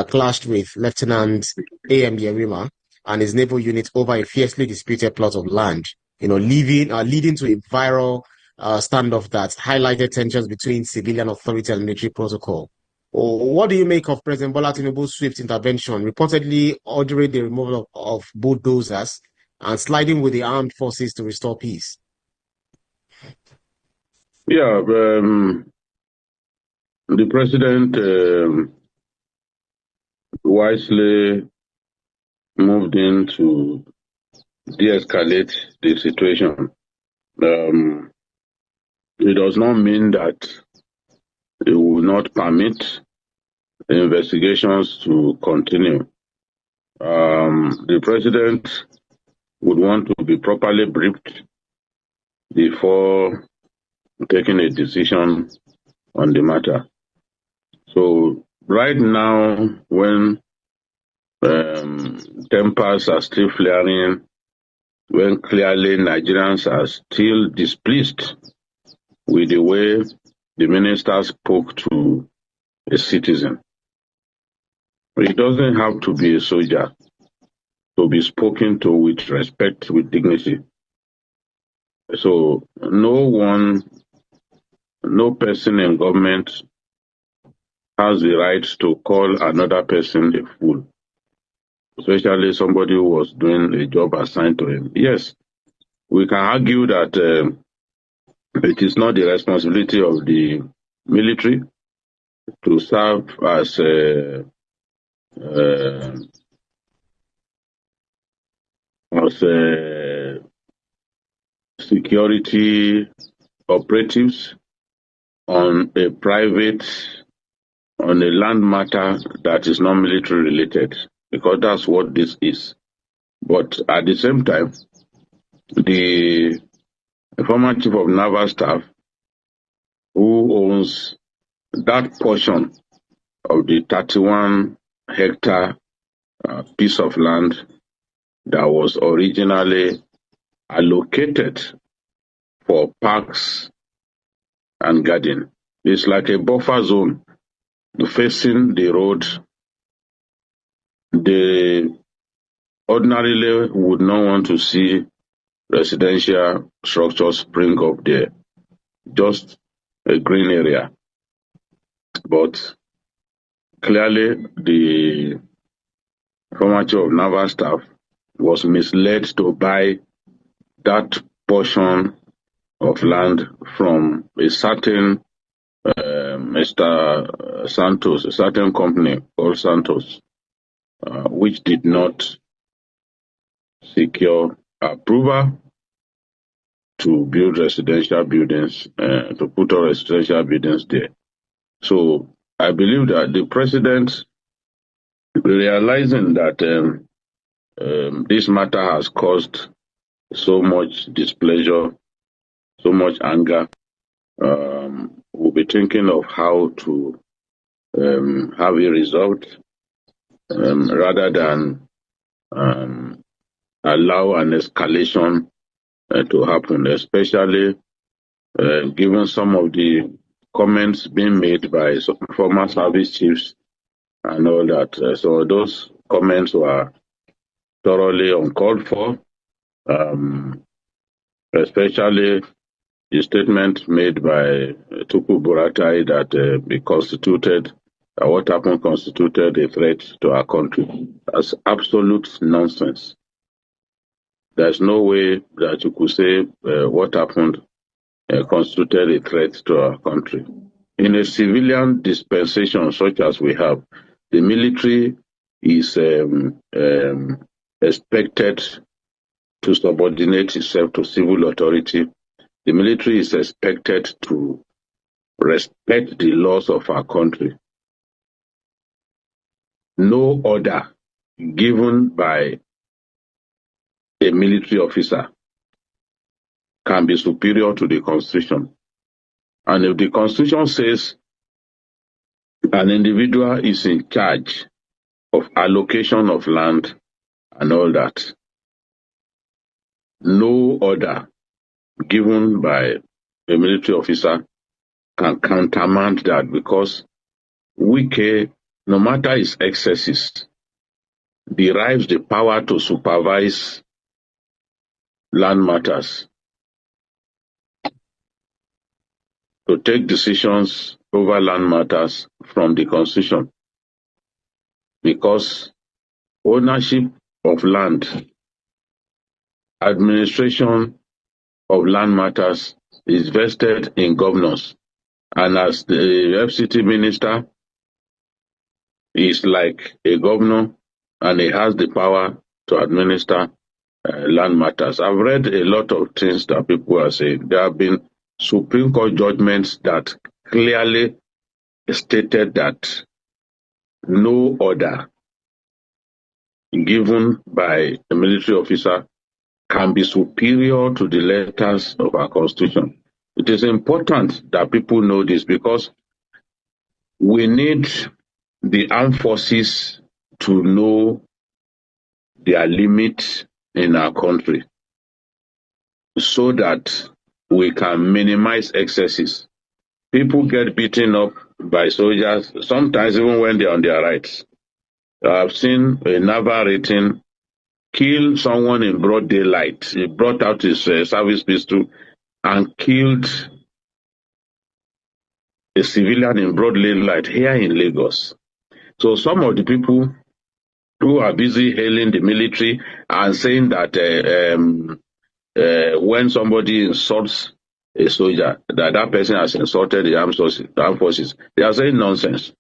clashed with Lieutenant A.M. Yerima and his naval unit over a fiercely disputed plot of land, leading to a viral standoff that highlighted tensions between civilian authority and military protocol. What do you make of President Bola Tinubu's swift intervention, reportedly ordering the removal of bulldozers and sliding with the armed forces to restore peace? Yeah, the president wisely moved in to de-escalate the situation. It does not mean that it will not permit the investigations to continue. The president would want to be properly briefed before taking a decision on the matter. So right now, when tempers are still flaring, when clearly Nigerians are still displeased with the way the minister spoke to a citizen, it doesn't have to be a soldier to be spoken to with respect, with dignity. So no person in government has the right to call another person a fool, especially somebody who was doing a job assigned to him. Yes, we can argue that it is not the responsibility of the military to serve as security operatives on a land matter that is not military related, because that's what this is. But at the same time, the former chief of naval staff, who owns that portion of the 31-hectare piece of land that was originally allocated for parks and garden, it's like a buffer zone facing the road. They ordinarily would not want to see residential structures spring up there. just a green area. But clearly, the former chief of naval staff was misled to buy that portion of land from a certain Mr. Santos, a certain company called Santos, which did not secure approval to build residential buildings, to put up residential buildings there. So I believe that the president, realizing that this matter has caused so much displeasure, so much anger, will be thinking of how to have it resolved rather than allow an escalation to happen, especially given some of the comments being made by some former service chiefs and all that. So those comments were thoroughly uncalled for, especially the statement made by Tupu Buratai that what happened constituted a threat to our country. That's absolute nonsense. There's no way that you could say what happened constituted a threat to our country. In a civilian dispensation such as we have, the military is expected to subordinate itself to civil authority. The military is expected to respect the laws of our country. No order given by a military officer can be superior to the Constitution. And if the Constitution says an individual is in charge of allocation of land and all that, no order given by a military officer can countermand that, because Wike, no matter his excesses, derives the power to supervise land matters, to take decisions over land matters from the Constitution, because ownership of land, administration of land matters is vested in governors, and as the FCT minister is like a governor and he has the power to administer land matters. I've read a lot of things that people are saying. There have been Supreme Court judgments that clearly stated that no order given by a military officer can be superior to the letters of our Constitution. It is important that people know this, because we need the armed forces to know their limits in our country so that we can minimize excesses. People get beaten up by soldiers, sometimes even when they're on their rights. I've seen a naval rating kill someone in broad daylight. He brought out his service pistol and killed a civilian in broad daylight here in Lagos. So some of the people who are busy hailing the military and saying that when somebody insults a soldier, that person has insulted the armed forces, they are saying nonsense.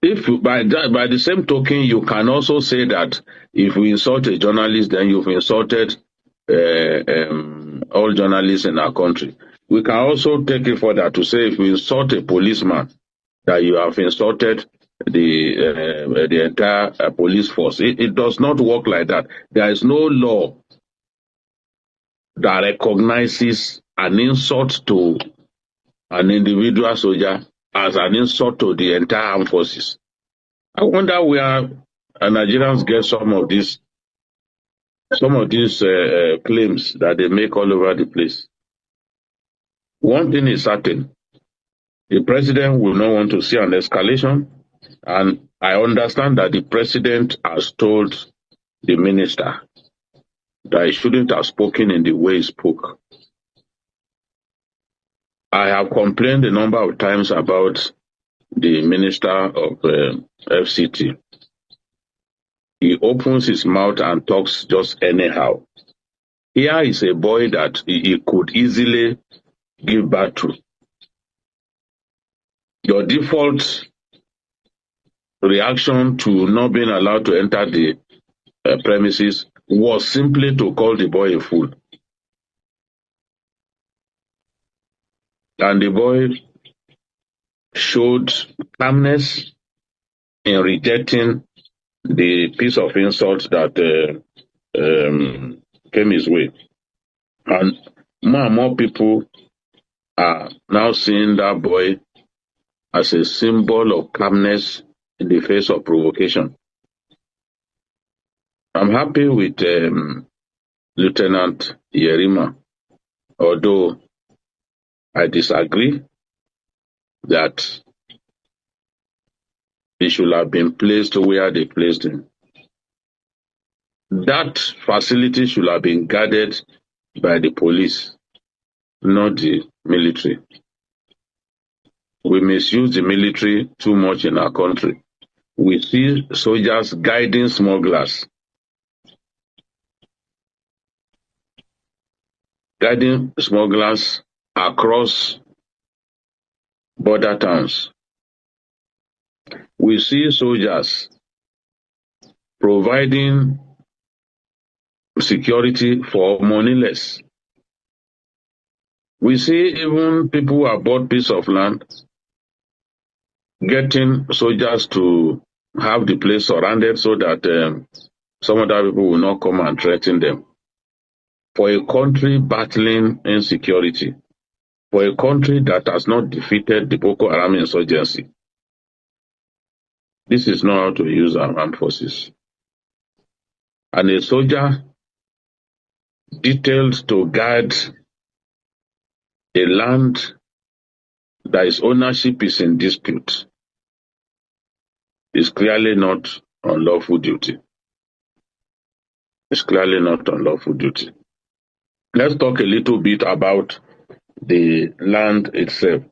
If by the same token, you can also say that if we insult a journalist, then you've insulted all journalists in our country. We can also take it further to say if we insult a policeman, that you have insulted the entire police force. It does not work like that. There is no law that recognizes an insult to an individual soldier as an insult to the entire armed forces. I wonder where Nigerians get some of these claims that they make all over the place. One thing is certain: the president will not want to see an escalation, and I understand that the president has told the minister that he shouldn't have spoken in the way he spoke. I have complained a number of times about the Minister of FCT. He opens his mouth and talks just anyhow. Here is a boy that he could easily give birth to. Your default reaction to not being allowed to enter the premises was simply to call the boy a fool. And the boy showed calmness in rejecting the piece of insult that came his way. And more people are now seeing that boy as a symbol of calmness in the face of provocation. I'm happy with Lieutenant Yerima, although I disagree that he should have been placed where they placed him. That facility should have been guarded by the police, not the military. We misuse the military too much in our country. We see soldiers guiding smugglers, across border towns. We see soldiers providing security for moneyless. We see even people who have bought piece of land getting soldiers to have the place surrounded so that some other people will not come and threaten them. For a country battling insecurity, for a country that has not defeated the Boko Haram insurgency, this is not how to use our armed forces. And a soldier detailed to guard a land that its ownership is in dispute is clearly not on lawful duty. It's clearly not on lawful duty. Let's talk a little bit about the land itself.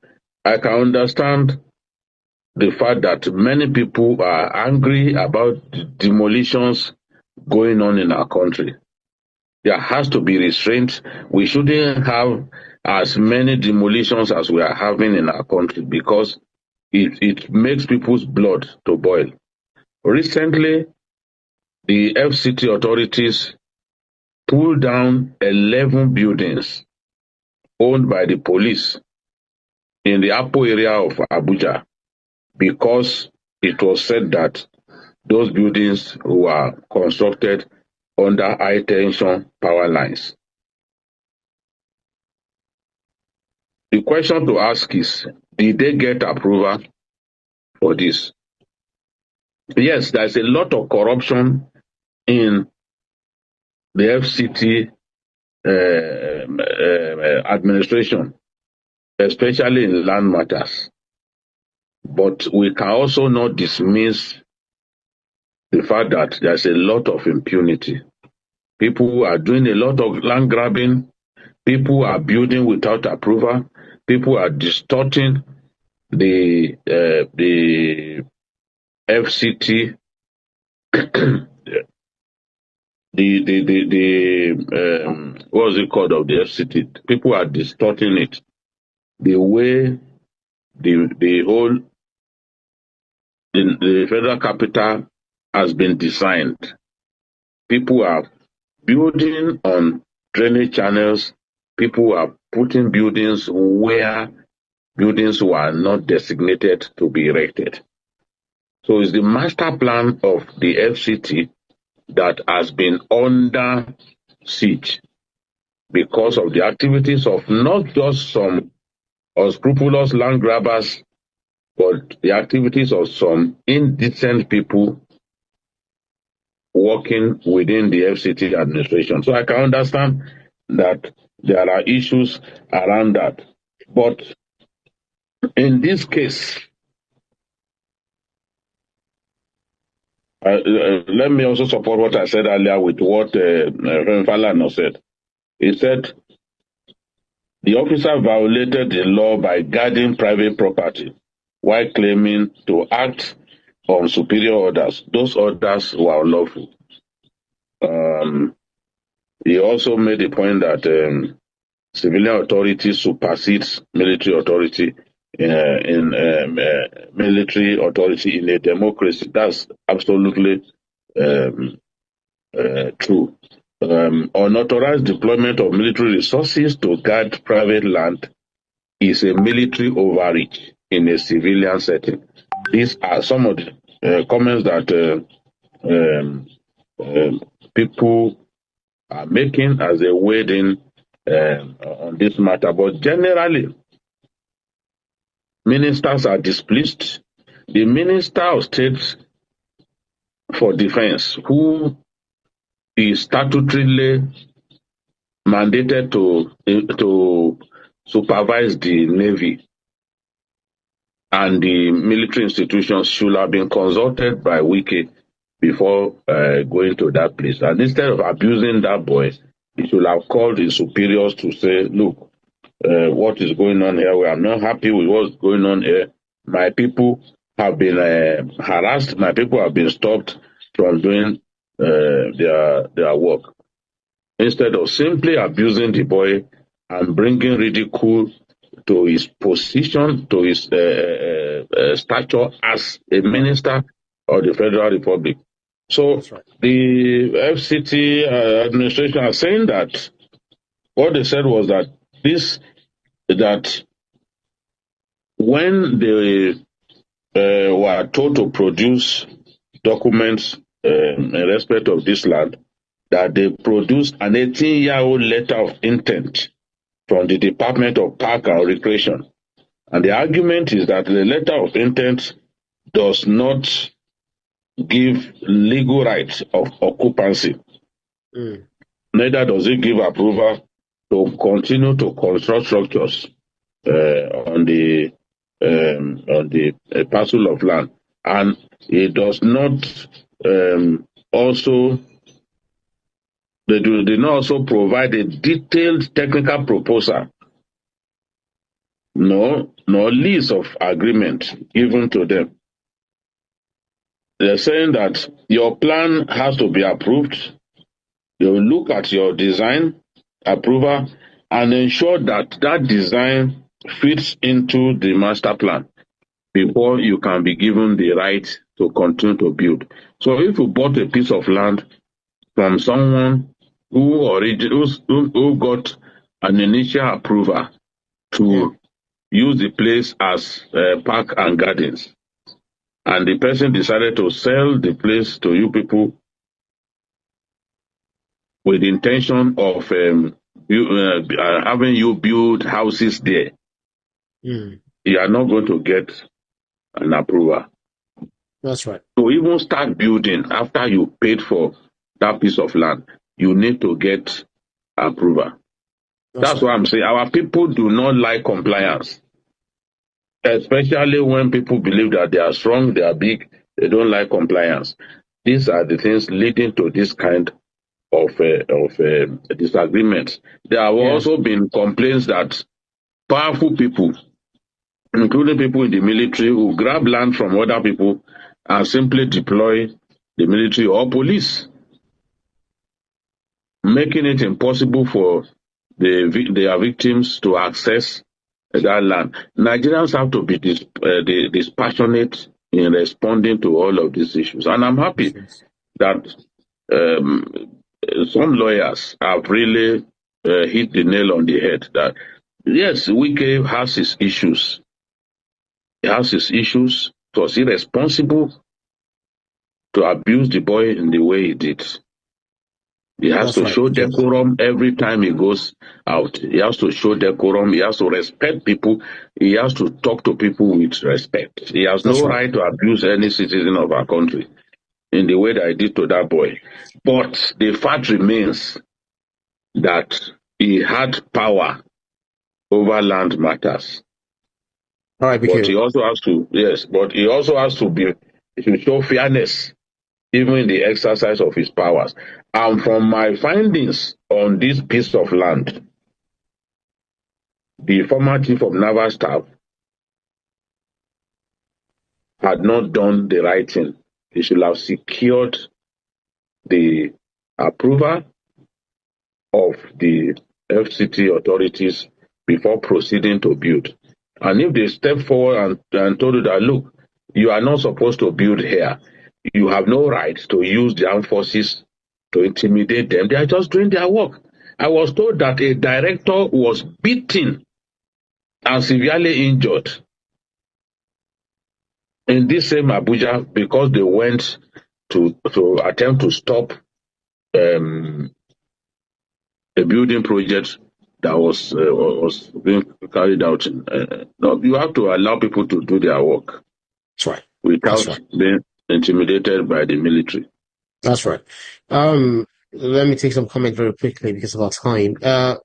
I can understand the fact that many people are angry about the demolitions going on in our country. There has to be restraint. We shouldn't have as many demolitions as we are having in our country because it makes people's blood to boil. Recently, the FCT authorities pulled down 11 buildings owned by the police in the Apo area of Abuja because it was said that those buildings were constructed under high tension power lines. The question to ask is, did they get approval for this? Yes, there's a lot of corruption in the FCT administration, especially in land matters. But we can also not dismiss the fact that there's a lot of impunity. People are doing a lot of land grabbing. People are building without approval. People are distorting the FCT, what's it called of the FCT? People are distorting it. The way the whole the federal capital has been designed. People are building on drainage channels. People are putting buildings where buildings were not designated to be erected. So it's the master plan of the FCT that has been under siege because of the activities of not just some unscrupulous land grabbers, but the activities of some indecent people working within the FCT administration. So I can understand that there are issues around that. But in this case, let me also support what I said earlier with what Falana said. He said The officer violated the law by guarding private property while claiming to act on superior orders. Those orders were unlawful. He also made the point that civilian authority supersedes military authority in military authority in a democracy. That's absolutely true. Unauthorized deployment of military resources to guard private land is a military overreach in a civilian setting. These are some of the comments that people are making as they wade in on this matter. But generally, ministers are displeased. The Minister of State for Defense, who is statutorily mandated to supervise the Navy and the military institutions, should have been consulted by Wike before going to that place. And instead of abusing that boy, he should have called his superiors to say, look, what is going on here? We are not happy with what's going on here. My people have been harassed. My people have been stopped from doing their work. Instead of simply abusing the boy and bringing ridicule to his position, to his stature as a minister of the Federal Republic. So the FCT administration are saying that what they said was that when they were told to produce documents in respect of this land, that they produced an 18-year-old letter of intent from the Department of Park and Recreation. And the argument is that the letter of intent does not give legal rights of occupancy. Neither does it give approval to continue to construct structures on the parcel of land, and it does not they did not also provide a detailed technical proposal, nor list of agreement given to them. They're saying that your plan has to be approved. They will look at your design approval and ensure that that design fits into the master plan before you can be given the right to continue to build. So if you bought a piece of land from someone who got an initial approval to use the place as park and gardens, and the person decided to sell the place to you people with the intention of having you build houses there, you are not going to get an approval. That's right. To even start building after you paid for that piece of land, you need to get approval. That's what I'm saying. Our people do not like compliance, especially when people believe that they are strong, they are big, they don't like compliance. These are the things leading to this kind of disagreements. There have also been complaints that powerful people, including people in the military, who grab land from other people and simply deploy the military or police, making it impossible for their victims to access that land. Nigerians have to be dispassionate in responding to all of these issues. And I'm happy that some lawyers have really hit the nail on the head that, yes, Wike has his issues. He has his issues. Was he responsible to abuse the boy in the way he did? He has to show decorum every time he goes out. He has to show decorum. He has to respect people. He has to talk to people with respect. He has no right to abuse any citizen of our country in the way that he did to that boy. But the fact remains that he had power over land matters. All right, but he also has to show fairness even in the exercise of his powers. And from my findings on this piece of land, the former chief of naval staff had not done the right thing. He should have secured the approval of the FCT authorities before proceeding to build. And if they step forward and told you that, look, you are not supposed to build here, you have no right to use the armed forces to intimidate them, they are just doing their work. I was told that a director was beaten and severely injured in this same Abuja because they went to attempt to stop a building project that was being carried out. No, you have to allow people to do their work. That's right. Without being intimidated by the military. That's right. Let me take some comment very quickly because of our time.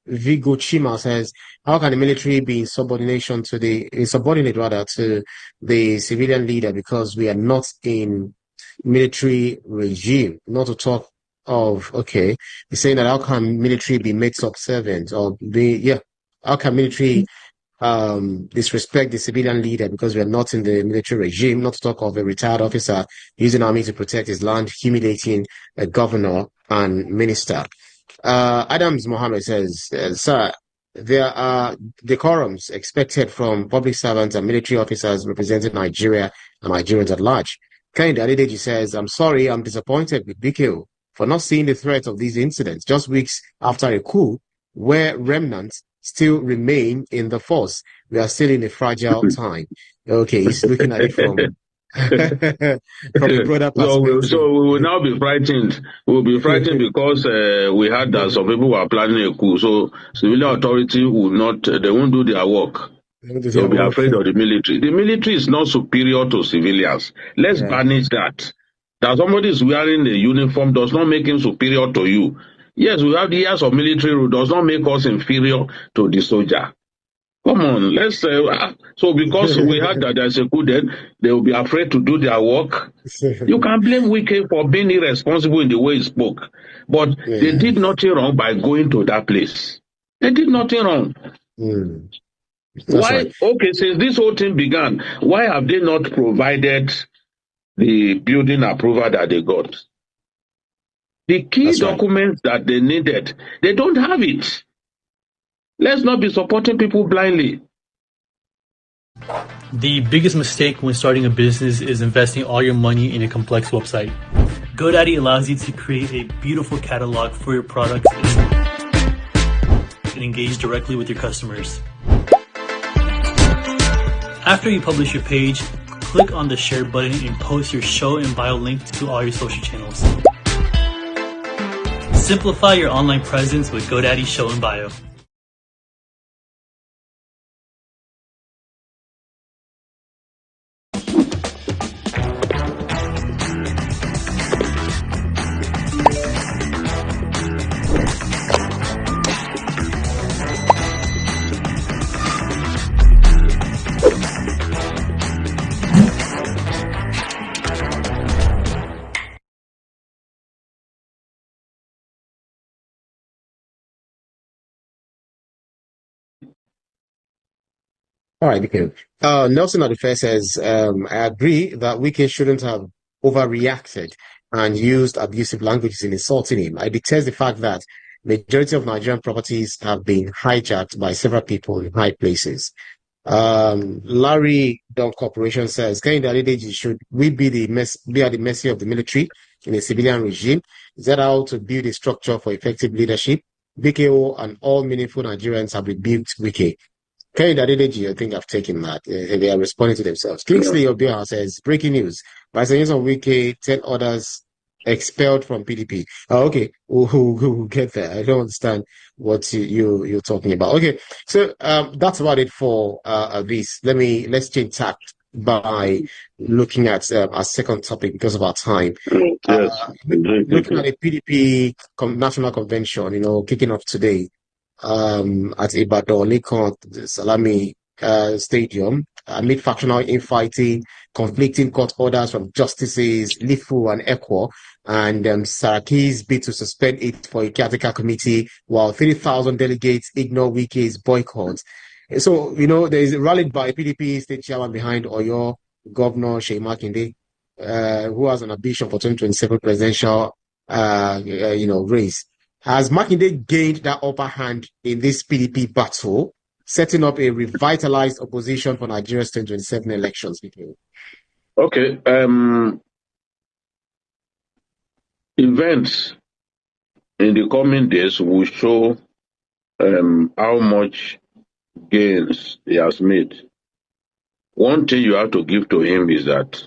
Vigo Chima says, how can the military be in subordinate to the civilian leader because we are not in military regime? Not to talk of, okay, he's saying that how can military be made subservient or how can military disrespect the civilian leader because we are not in the military regime, not to talk of a retired officer using army to protect his land, humiliating a governor and minister. Adams Mohammed says, sir, there are decorums expected from public servants and military officers representing Nigeria and Nigerians at large. Kehinde Adedeji says, I'm sorry, I'm disappointed with BKO for not seeing the threat of these incidents just weeks after a coup where remnants still remain in the force. We are still in a fragile time. Okay, he's looking at it from a broader perspective. So we will now be frightened. We'll be frightened because we heard that some people were planning a coup. So civilian authority will not, they won't do their work. They'll be afraid of the military. The military is not superior to civilians. Let's banish that. That somebody is wearing a uniform does not make him superior to you. Yes, we have the years of military rule, does not make us inferior to the soldier. Come on, let's so because we heard that there's a coup, then they will be afraid to do their work. You can blame Wike for being irresponsible in the way he spoke, but they did nothing wrong by going to that place. They did nothing wrong. Why? Right. Okay, since this whole thing began, why have they not provided the building approval that they got? The key documents that they needed, they don't have it. Let's not be supporting people blindly. The biggest mistake when starting a business is investing all your money in a complex website. GoDaddy allows you to create a beautiful catalog for your products and engage directly with your customers. After you publish your page, click on the share button and post your show and bio link to all your social channels. Simplify your online presence with GoDaddy Show and Bio. All right, okay. Nelson Adufe says, I agree that Wike shouldn't have overreacted and used abusive languages in insulting him. I detest the fact that majority of Nigerian properties have been hijacked by several people in high places. Larry Don Corporation says, Kehinde Adedeji, should we be at the mercy of the military in a civilian regime? Is that how to build a structure for effective leadership? BKO and all meaningful Nigerians have rebuked Wike. Kehinde Adedeji, I think I've taken that. They are responding to themselves. Kingsley Obiora says, breaking news. By saying of Wike, 10 others expelled from PDP. Oh, okay, we'll get there. I don't understand what you're talking about. Okay, so that's about it for this. Let's change tack by looking at our second topic because of our time. Looking at the PDP National Convention, kicking off today. At Ibadan, Lekon, Salami Stadium, amid factional infighting, conflicting court orders from Justices Lifu and Ekwo, and Saraki's bid to suspend it for a caretaker committee, while 30,000 delegates ignore Wike's boycott. So, there is rallied by PDP state chairman behind Oyo, Governor Seyi Makinde, who has an ambition for 2027 presidential, race. Has Makinde gained that upper hand in this PDP battle, setting up a revitalized opposition for Nigeria's 2027 elections? Okay. Events in the coming days will show how much gains he has made. One thing you have to give to him is that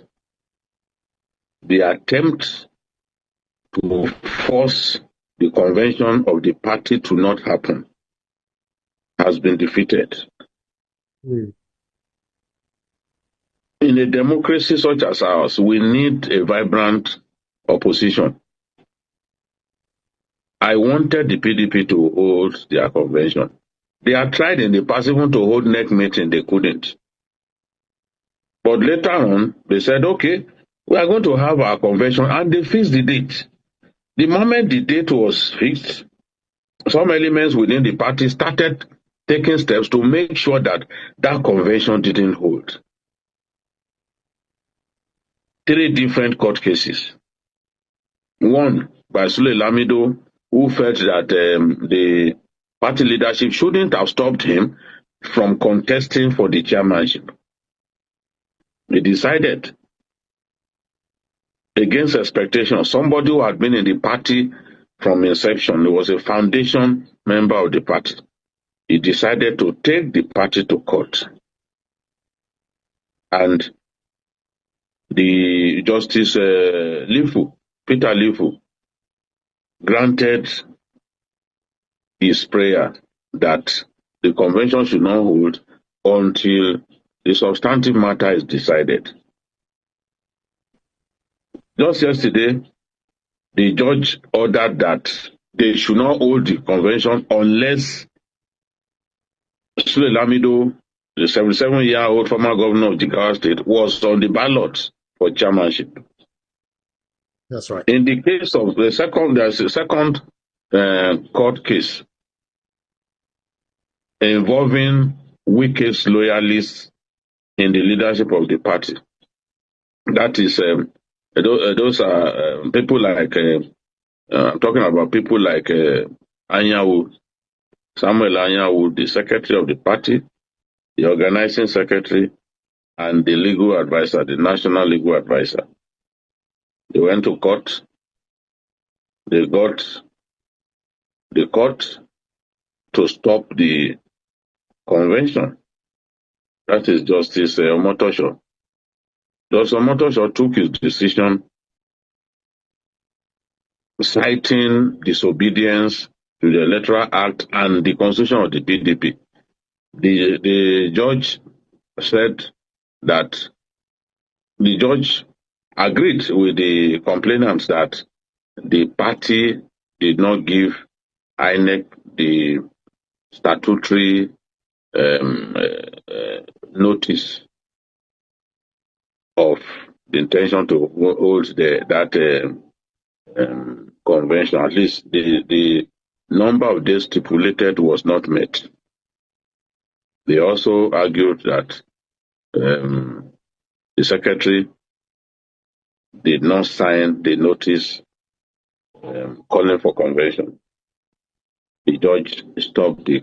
the attempt to force the convention of the party to not happen has been defeated. In a democracy such as ours, we need a vibrant opposition. I wanted the PDP to hold their convention. They had tried in the past even to hold neck meeting, they couldn't. But later on, they said, okay, we are going to have our convention, and they fixed the date. The moment the date was fixed, some elements within the party started taking steps to make sure that that convention didn't hold. 3 different court cases. One by Sule Lamido, who felt that the party leadership shouldn't have stopped him from contesting for the chairmanship. He decided, against expectation, somebody who had been in the party from inception, he was a foundation member of the party. He decided to take the party to court. And the Justice Peter Lifu, granted his prayer that the convention should not hold until the substantive matter is decided. Just yesterday, the judge ordered that they should not hold the convention unless Sule Lamido, the 77-year-old former governor of Jigawa State, was on the ballot for chairmanship. That's right. In the case of there's a second court case involving Wike's loyalists in the leadership of the party. That is, those are people like, I'm talking about people like Anyanwu, Samuel Anyanwu, the secretary of the party, the organizing secretary, and the legal advisor, the national legal advisor. They went to court. They got the court to stop the convention. That is Justice Omotosho. Justice Omotosho took his decision citing disobedience to the Electoral Act and the Constitution of the PDP. The judge said that the judge agreed with the complainants that the party did not give INEC the statutory notice of the intention to hold that convention. At least the number of days stipulated was not met. They also argued that the secretary did not sign the notice calling for convention. The judge stopped the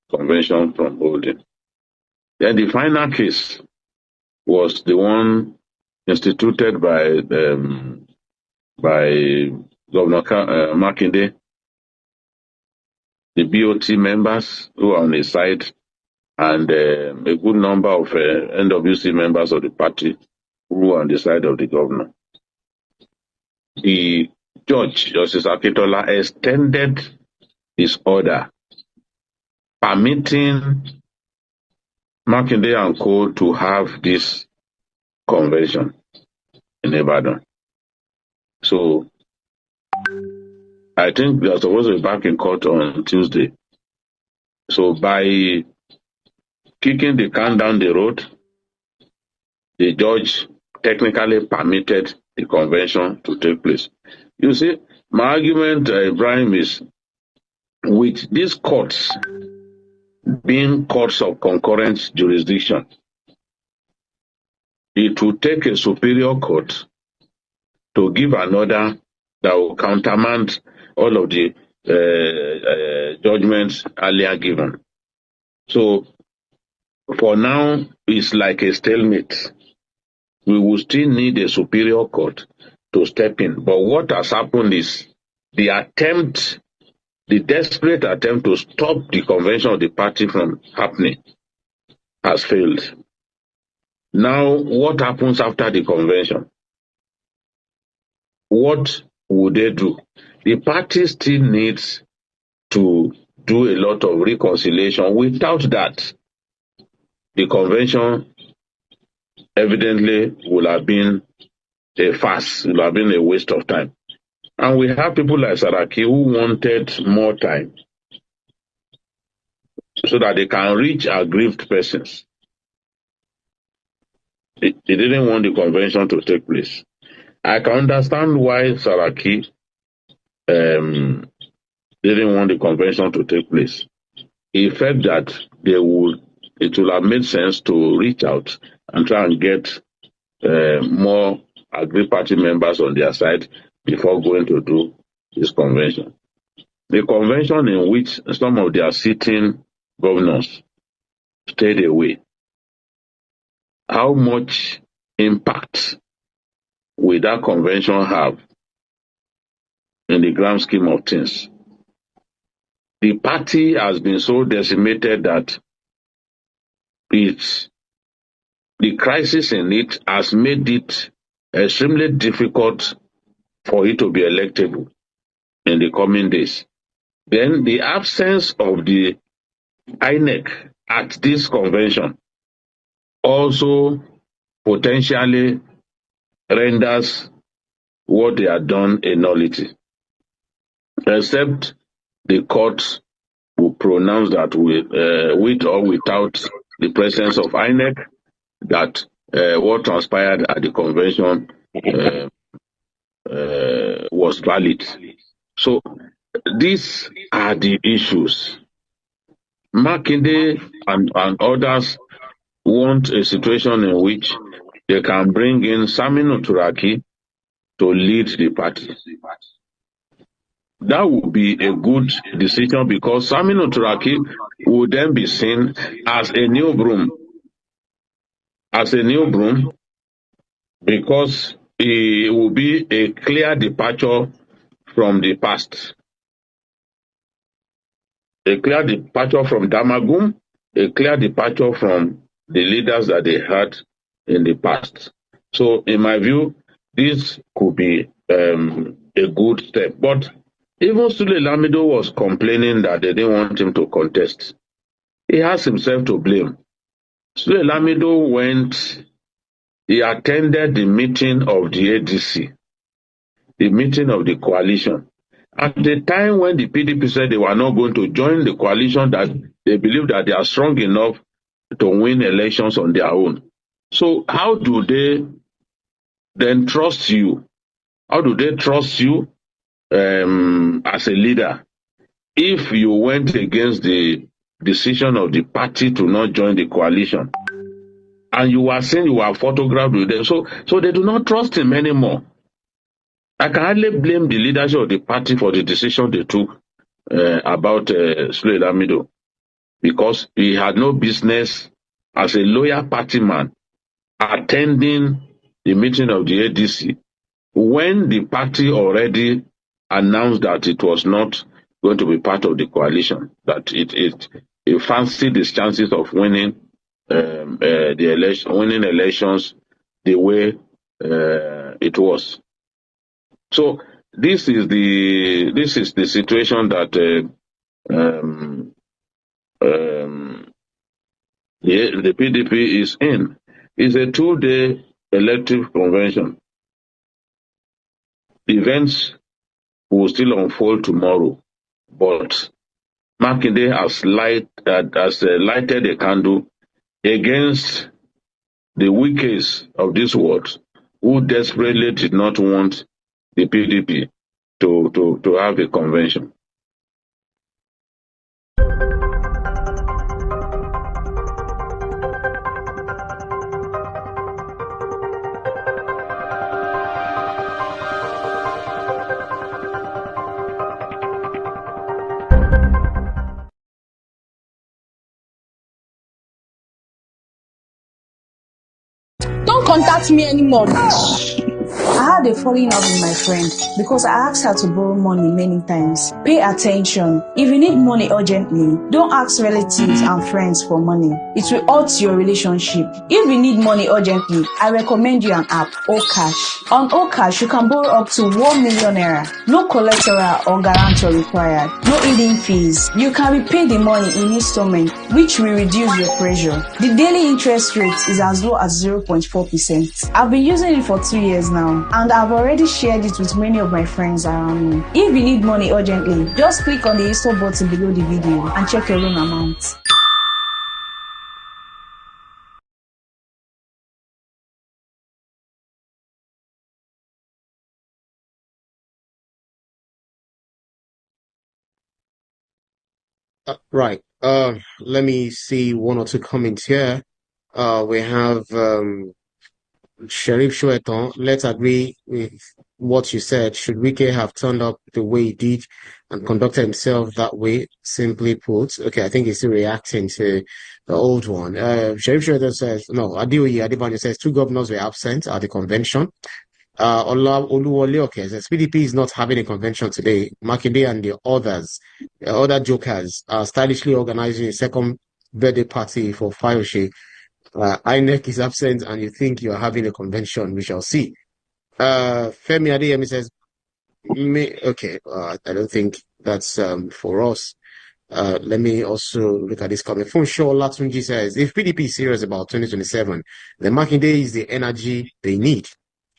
convention from holding. Then the final case was the one instituted by Governor Makinde, the BOT members who are on his side, and a good number of NWC members of the party who were on the side of the governor. The judge, Justice Akintola, extended his order permitting Makinde and co. to have this convention in Ibadan. So I think they are supposed to be back in court on Tuesday. So by kicking the can down the road, the judge technically permitted the convention to take place. You see, my argument, Ibrahim, is with these courts being courts of concurrent jurisdiction. It will take a superior court to give an order that will countermand all of the judgments earlier given. So for now, it's like a stalemate. We will still need a superior court to step in. But what has happened is the desperate attempt to stop the convention of the party from happening has failed. Now, what happens after the convention? What would they do? The party still needs to do a lot of reconciliation. Without that, the convention evidently will have been a farce, will have been a waste of time. And we have people like Saraki who wanted more time so that they can reach aggrieved persons. They didn't want the convention to take place. I can understand why Saraki didn't want the convention to take place. He felt that it would have made sense to reach out and try and get more aggrieved party members on their side before going to do this convention. The convention in which some of their sitting governors stayed away, how much impact will that convention have in the grand scheme of things? The party has been so decimated that the crisis in it has made it extremely difficult for it to be electable in the coming days. Then the absence of the INEC at this convention also potentially renders what they have done a nullity, except the court will pronounce that with or without the presence of INEC, that what transpired at the convention was valid. So these are the issues. Makinde and others want a situation in which they can bring in Saminu Turaki to lead the party. That would be a good decision because Saminu Turaki would then be seen as a new broom. As a new broom, because it will be a clear departure from the past. A clear departure from Damagum, a clear departure from the leaders that they had in the past. So, in my view, this could be a good step. But even Sule Lamido was complaining that they didn't want him to contest. He has himself to blame. Sule Lamido he attended the meeting of the ADC, the meeting of the coalition. At the time when the PDP said they were not going to join the coalition, that they believe that they are strong enough to win elections on their own. So how do they then trust you? How do they trust you as a leader if you went against the decision of the party to not join the coalition? And you were saying you were photographed with them. So they do not trust him anymore. I can hardly blame the leadership of the party for the decision they took about Sule Lamido, because he had no business as a loyal party man attending the meeting of the ADC when the party already announced that it was not going to be part of the coalition, that it fancied its chances of winning winning elections the way it was. So this is the situation that the PDP is in. It's a 2-day elective convention. Events will still unfold tomorrow, but Makinde has lighted a candle against the wikis of this world, who desperately did not want the PDP to have a convention. contact me anymore. I had a falling out with my friend because I asked her to borrow money many times. Pay attention. If you need money urgently, don't ask relatives and friends for money. It will hurt your relationship. If you need money urgently, I recommend you an app, Okash. On Okash, you can borrow up to 1 million naira. No collateral or guarantor required. No hidden fees. You can repay the money in installment, which will reduce your pressure. The daily interest rate is as low as 0.4%. I've been using it for 2 years now, and I've already shared it with many of my friends around me. If you need money urgently, just click on the install button below the video and check your loan amount. Right. Let me see one or two comments here. We have Sheriff Shueton. Let's agree with what you said. Should Wike have turned up the way he did and conducted himself that way? Simply put, okay, I think he's still reacting to the old one. Sheriff Shueton says, no, Adebanyo says 2 governors were absent at the convention. Oluwole says PDP is not having a convention today. Makinde and the other jokers are stylishly organizing a second birthday party for Fayoshe. INEC is absent and you think you are having a convention. We shall see. Femi Adeyemi says, okay, I don't think that's for us. Let me also look at this comment. Funsho Latunji says, if PDP is serious about 2027, then Makinde is the energy they need.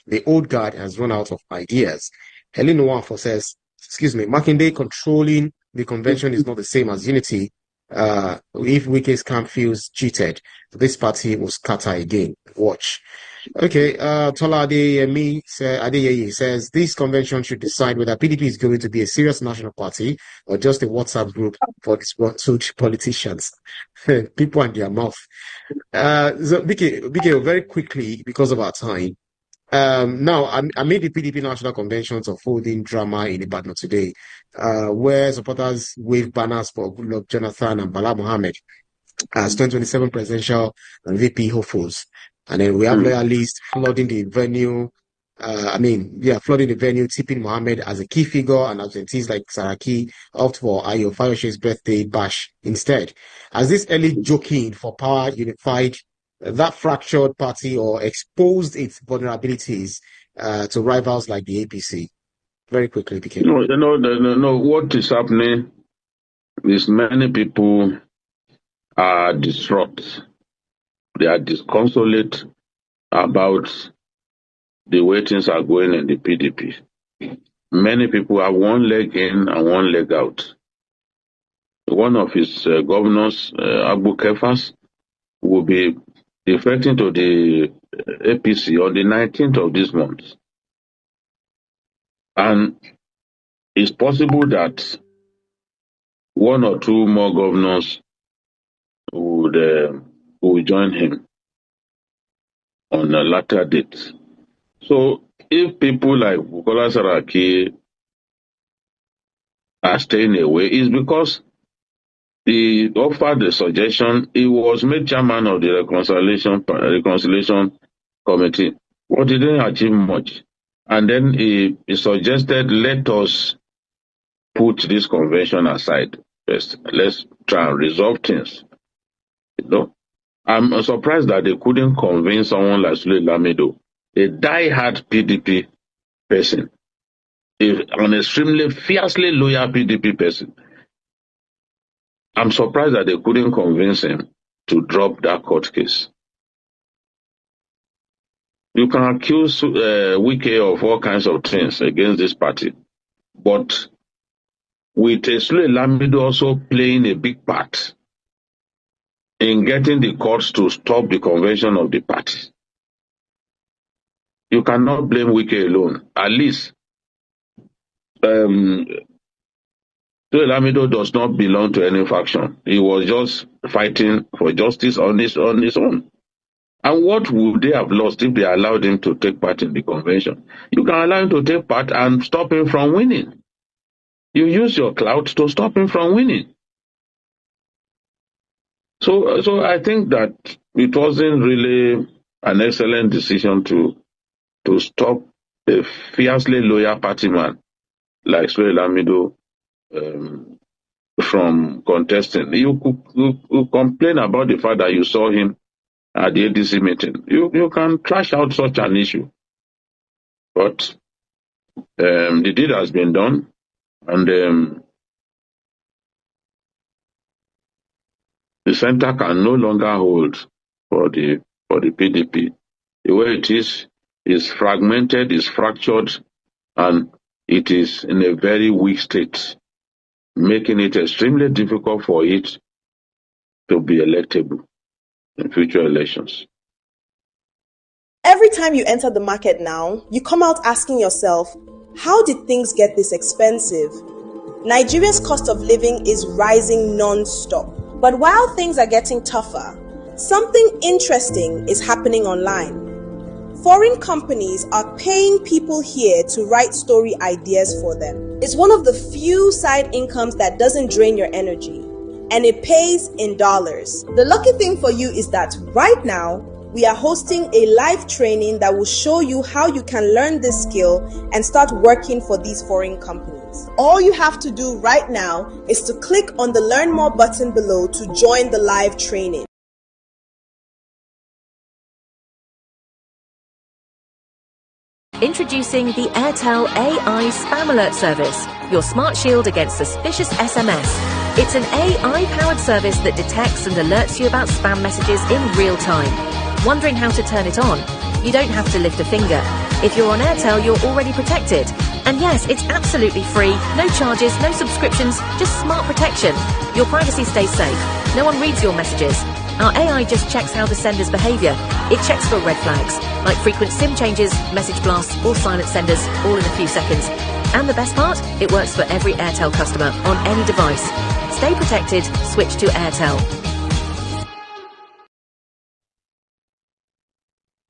The old guard has run out of ideas. Helen Nwanfo says, Makinde controlling the convention is not the same as unity. If Wike's camp feels cheated, this party will scatter again. Watch. Okay, Tola Adeyemi says, this convention should decide whether PDP is going to be a serious national party or just a WhatsApp group for disgruntled politicians. People and their mouth. So, Bike, very quickly, because of our time, now, amid the PDP National Conventions of holding drama in Ibadan today, where supporters wave banners for Goodluck Jonathan and Bala Mohammed as 2027 presidential and VP hopefuls. And then we have loyalists flooding the venue. Flooding the venue, tipping Mohammed as a key figure and absentees like Saraki opt for Ayo Fayoshe's birthday bash instead. As this early joking for power unified that fractured party or exposed its vulnerabilities to rivals like the APC? Very quickly, became. No. What is happening is many people are distraught. They are disconsolate about the way things are going in the PDP. Many people have one leg in and one leg out. One of his governors, Abu Kefas, will be defecting to the APC on the 19th of this month. And it's possible that one or two more governors would join him on a later date. So if people like Bukola Saraki are staying away, it's because he offered the suggestion. He was made chairman of the reconciliation committee, but he didn't achieve much. And then he suggested, let us put this convention aside first. Let's try and resolve things. I'm surprised that they couldn't convince someone like Sule Lamido, a die-hard PDP person, an extremely fiercely loyal PDP person. I'm surprised that they couldn't convince him to drop that court case. You can accuse Wike of all kinds of things against this party, but with Sule Lamido also playing a big part in getting the courts to stop the convention of the party. You cannot blame Wike alone. At least Sule Lamido does not belong to any faction. He was just fighting for justice on his own. And what would they have lost if they allowed him to take part in the convention? You can allow him to take part and stop him from winning. You use your clout to stop him from winning. So I think that it wasn't really an excellent decision to stop a fiercely loyal party man like Sule Lamido from contesting. You complain about the fact that you saw him at the ADC meeting. You can trash out such an issue. But the deed has been done, and the center can no longer hold for the PDP. The way it is fragmented, is fractured, and it is in a very weak state, making it extremely difficult for it to be electable in future elections. Every time you enter the market now, you come out asking yourself, how did things get this expensive? Nigeria's cost of living is rising non-stop. But while things are getting tougher, something interesting is happening online. Foreign companies are paying people here to write story ideas for them. It's one of the few side incomes that doesn't drain your energy, and it pays in dollars. The lucky thing for you is that right now, we are hosting a live training that will show you how you can learn this skill and start working for these foreign companies. All you have to do right now is to click on the Learn More button below to join the live training. Introducing the Airtel AI Spam Alert Service, your smart shield against suspicious SMS. It's an AI-powered service that detects and alerts you about spam messages in real time. Wondering how to turn it on? You don't have to lift a finger. If you're on Airtel, you're already protected. And yes, it's absolutely free. No charges, no subscriptions, just smart protection. Your privacy stays safe. No one reads your messages. Our AI just checks how the sender's behaviour. It checks for red flags, like frequent SIM changes, message blasts, or silent senders, all in a few seconds. And the best part? It works for every Airtel customer on any device. Stay protected, switch to Airtel.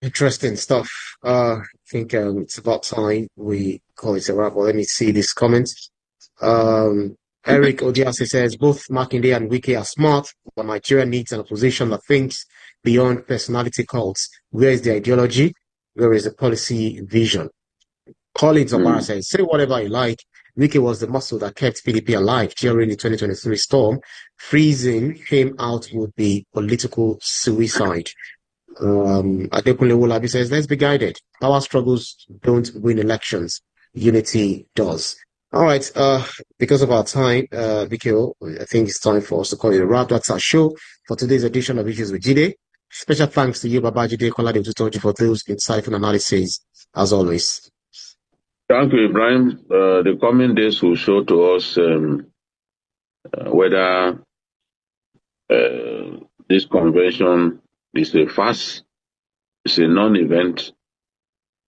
Interesting stuff. I think it's about time we call it a wrap. Well, let me see these comments. Eric Odiase says both Makinde and Wike are smart, but Nigeria needs an opposition that thinks beyond personality cults. Where is the ideology? Where is the policy vision? Colleagues of ours say whatever you like. Wike was the muscle that kept PDP alive during the 2023 storm. Freezing him out would be political suicide. Adekunle Wolabi says, let's be guided. Power struggles don't win elections. Unity does. All right. Because of our time, Bikio, I think it's time for us to call it a wrap. That's our show for today's edition of Issues with Jide. Special thanks to you, Babajide Kolade Ututoji, for those insightful analyses, as always. Thank you, Ibrahim. The coming days will show to us whether this convention is a farce, it's a non-event,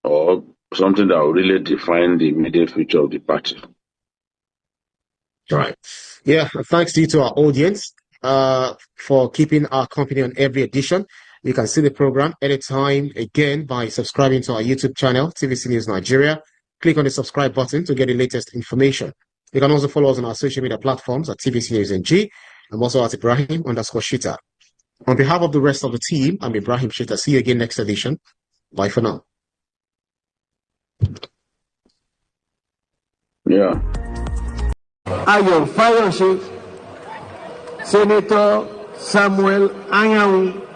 or something that will really define the immediate future of the party. Right. Yeah, thanks to you, to our audience, for keeping our company on every edition. You can see the program anytime, again, by subscribing to our YouTube channel, TVC News Nigeria. Click on the subscribe button to get the latest information. You can also follow us on our social media platforms at TVC News NG. I'm also at Ibrahim_Shita. On behalf of the rest of the team, I'm Ibrahim Shita. See you again next edition. Bye for now. Yeah. Ayo Fayose, Senator Samuel Anyanwu,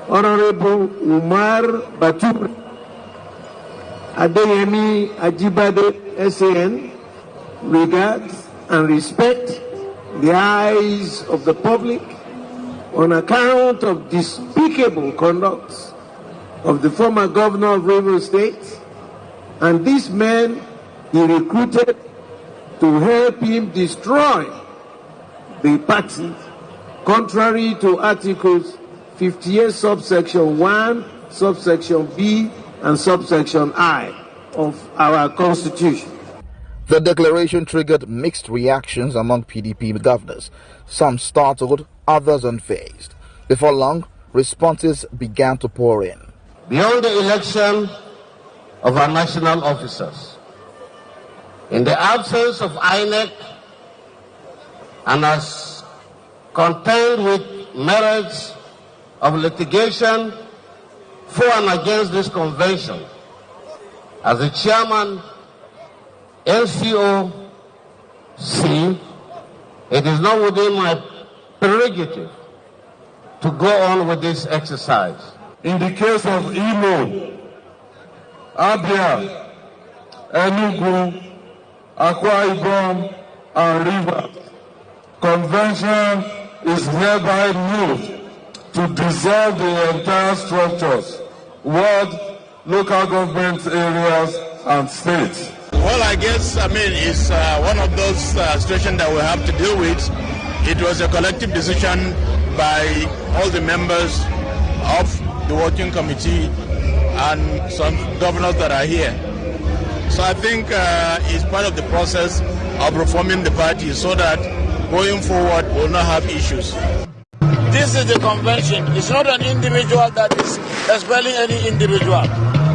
Honorable Umar Batur, Adeyemi Ajibade SAN, regards and respect the eyes of the public on account of despicable conduct of the former governor of Rivers State and these men he recruited to help him destroy the party, contrary to Articles 58, subsection 1, subsection B, and subsection I of our Constitution. The declaration triggered mixed reactions among PDP governors, some startled, others unfazed. Before long, responses began to pour in. Beyond the election of our national officers, in the absence of INEC, and as contend with merits of litigation for and against this convention. As the chairman, LCOC, it is not within my prerogative to go on with this exercise. In the case of Imo, Abia, Enugu, Akwa Ibom, and Rivers, convention is hereby moved to dissolve the entire structures, ward, local government areas, and states. Well, I guess, it's one of those situations that we have to deal with. It was a collective decision by all the members of the working committee and some governors that are here. So I think it's part of the process of reforming the party so that going forward we'll not have issues. This is the convention. It's not an individual that is expelling any individual.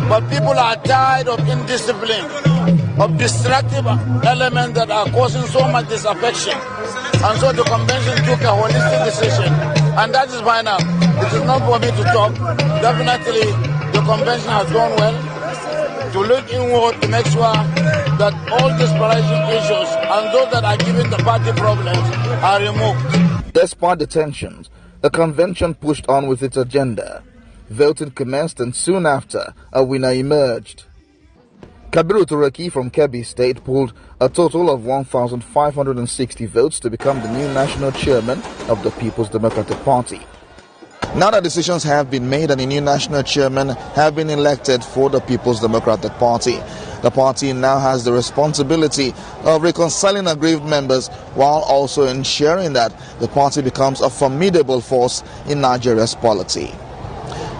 But people are tired of indiscipline, of destructive elements that are causing so much disaffection. And so the convention took a holistic decision. And that is why now, it is not for me to talk. Definitely, the convention has done well to look inward to make sure that all disparaging issues and those that are giving the party problems are removed. Despite the tensions, the convention pushed on with its agenda. Voting commenced and soon after, a winner emerged. Kabiru Turaki from Kebbi State pulled a total of 1,560 votes to become the new national chairman of the People's Democratic Party. Now that decisions have been made and a new national chairman have been elected for the People's Democratic Party, the party now has the responsibility of reconciling aggrieved members while also ensuring that the party becomes a formidable force in Nigeria's polity.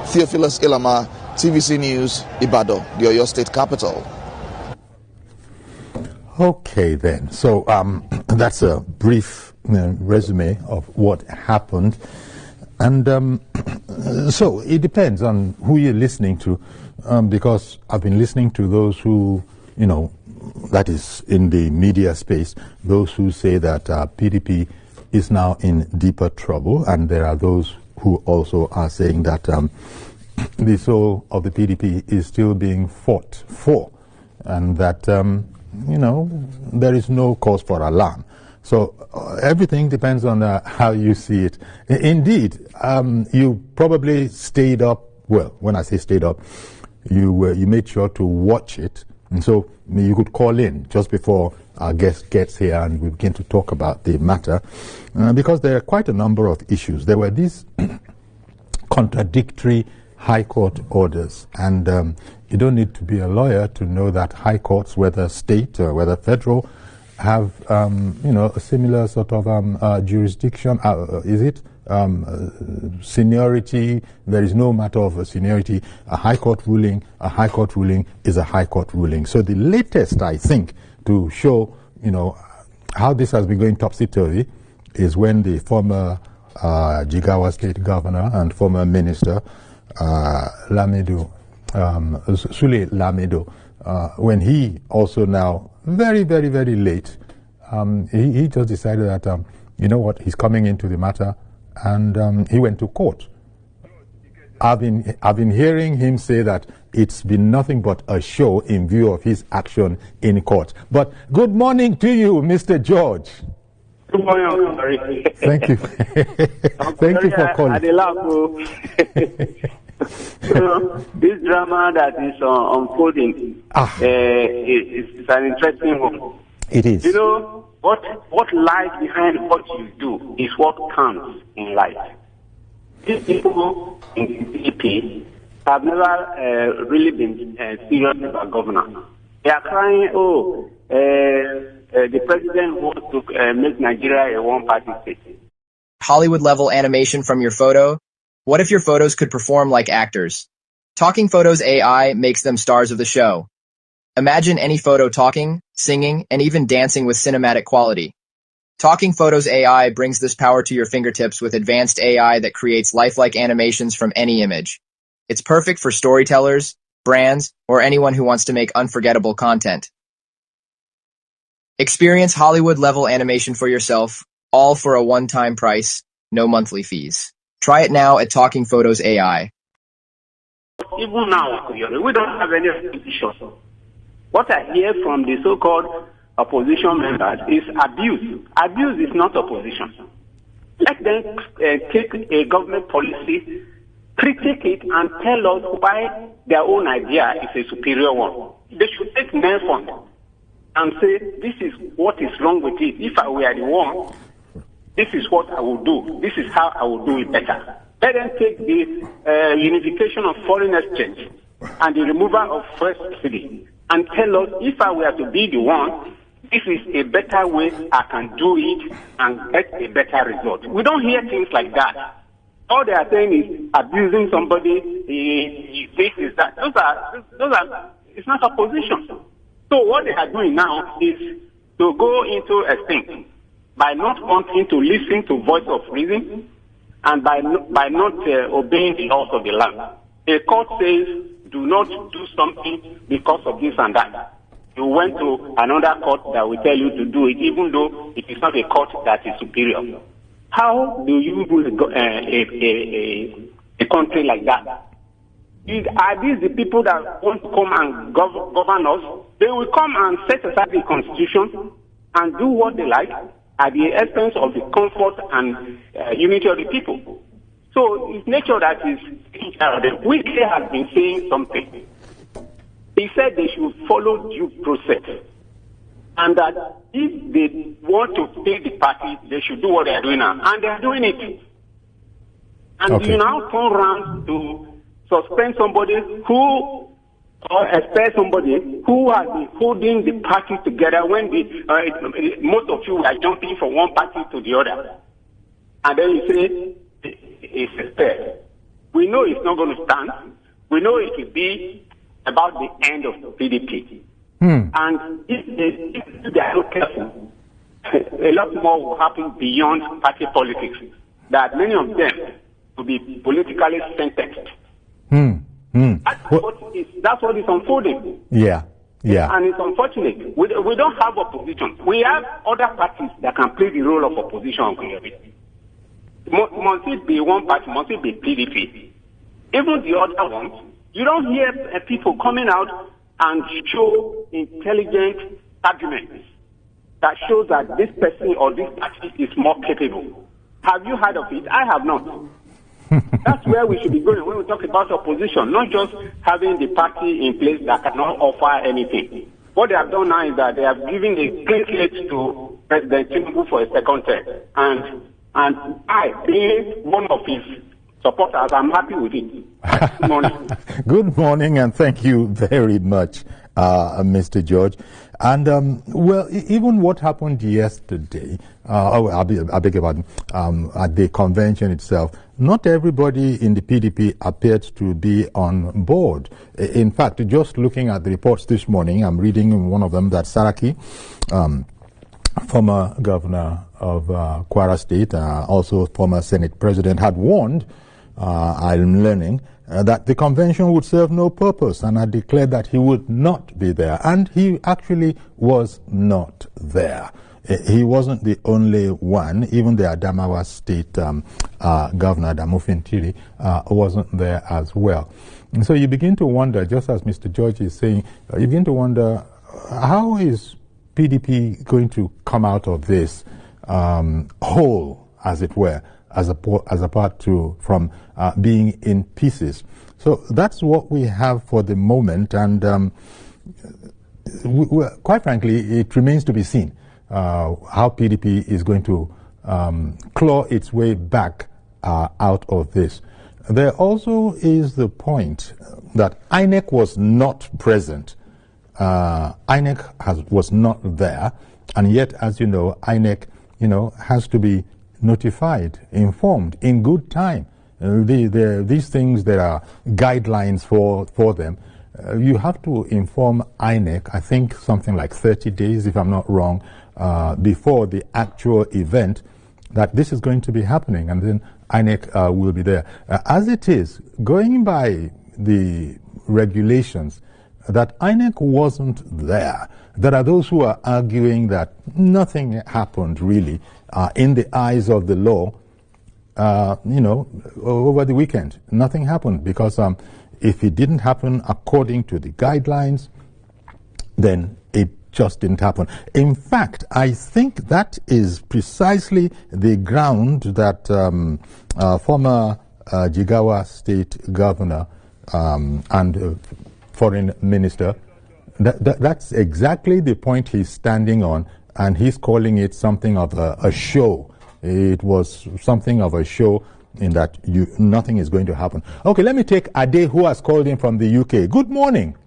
Theophilus Ilama, TVC News, Ibadan, the Oyo State capital. Okay then, so that's a brief resume of what happened. And so it depends on who you're listening to, because I've been listening to those who, that is in the media space, those who say that PDP is now in deeper trouble, and there are those who also are saying that the soul of the PDP is still being fought for, and that, there is no cause for alarm. So everything depends on how you see it. Indeed, you probably stayed up. Well, when I say stayed up, you made sure to watch it, and so you could call in just before our guest gets here and we begin to talk about the matter, because there are quite a number of issues. There were these contradictory High Court orders, and you don't need to be a lawyer to know that High Courts, whether state or whether federal, have a similar sort of jurisdiction. Is it seniority? There is no matter of seniority. A High Court ruling is a High Court ruling. So the latest, I think, to show how this has been going topsy-turvy is when the former Jigawa State Governor and former Minister Lamido, Sule Lamido, when he also now very, very, very late, he just decided that, he's coming into the matter, and he went to court. I've been hearing him say that it's been nothing but a show in view of his action in court. But good morning to you, Mr. George. Good morning, sorry. Thank you. Thank you for calling. This drama that is unfolding is an interesting one. It is. What lies behind what you do is what counts in life. These people in PDP have never really been serious about governance. They are crying, the president wants to make Nigeria a one-party state. Hollywood-level animation from your photo? What if your photos could perform like actors? Talking Photos AI makes them stars of the show. Imagine any photo talking, singing, and even dancing with cinematic quality. Talking Photos AI brings this power to your fingertips with advanced AI that creates lifelike animations from any image. It's perfect for storytellers, brands, or anyone who wants to make unforgettable content. Experience Hollywood-level animation for yourself, all for a one-time price, no monthly fees. Try it now at Talking Photos AI. even now, we don't have any opposition. What I hear from the so-called opposition members is abuse. Abuse is not opposition. Let them take a government policy, critique it, and tell us why their own idea is a superior one. They should take men fund and say, this is what is wrong with it. If I were the one, this is what I will do. This is how I will do it better. Let them take the unification of foreign exchange and the removal of first subsidy and tell us, if I were to be the one, this is a better way I can do it and get a better result. We don't hear things like that. All they are saying is abusing somebody, this is that. Those are, it's not opposition. So what they are doing now is to go into extinct by not wanting to listen to voice of reason and by not obeying the laws of the land. A court says, do not do something because of this and that. You went to another court that will tell you to do it, even though it is not a court that is superior. How do you do a country like that? Are these the people that want to come and govern us? They will come and set aside the constitution and do what they like at the expense of the comfort and unity of the people. So it's nature that is Wiki has been saying something. He said they should follow due process. And that if they want to take the party, they should do what they are doing now. And they are doing it. And you now turn around to suspend somebody who, or expel somebody who has been holding the party together when most of you are jumping from one party to the other. And then you say, it's expelled. We know it's not going to stand. We know it will be about the end of the PDP. And if they are not careful, a lot more will happen beyond party politics, that many of them will be politically sentenced. That's what is unfolding. Yeah. And it's unfortunate. We don't have opposition. We have other parties that can play the role of opposition. Must it be one party? Must it be PDP? Even the other ones, you don't hear people coming out and show intelligent arguments that show that this person or this party is more capable. Have you heard of it? I have not. That's where we should be going when we talk about opposition, not just having the party in place that cannot offer anything. What they have done now is that they have given a clean slate to President Tinubu for a second term. And I, being one of his supporters, I'm happy with it. Good morning. Good morning, and thank you very much, Mr. George. And, well, even what happened yesterday, I beg your pardon, at the convention itself, not everybody in the PDP appeared to be on board. In fact, just looking at the reports this morning, I'm reading in one of them that Saraki, former governor of Kwara State, also former Senate president, had warned, I'm learning, that the convention would serve no purpose, and had declared that he would not be there. And he actually was not there. He wasn't the only one. Even the Adamawa State Governor, Damofin Tiri, wasn't there as well. And so you begin to wonder, just as Mr. George is saying, you begin to wonder, how is PDP going to come out of this whole, as it were, as apart from being in pieces? So that's what we have for the moment, and quite frankly, it remains to be seen how PDP is going to claw its way back out of this. There also is the point that INEC was not present. INEC was not there, and yet, as you know, INEC, has to be notified, informed in good time. These things, there are guidelines for them. You have to inform INEC, I think something like 30 days, if I'm not wrong, before the actual event, that this is going to be happening, and then INEC will be there. As it is, going by the regulations, that INEC wasn't there. There are those who are arguing that nothing happened really in the eyes of the law, over the weekend. Nothing happened because if it didn't happen according to the guidelines, then it just didn't happen. In fact, I think that is precisely the ground that former Jigawa State Governor and Foreign Minister, that's exactly the point he's standing on, and he's calling it something of a show. It was something of a show in that nothing is going to happen. Okay, let me take Ade, who has called in from the UK. Good morning.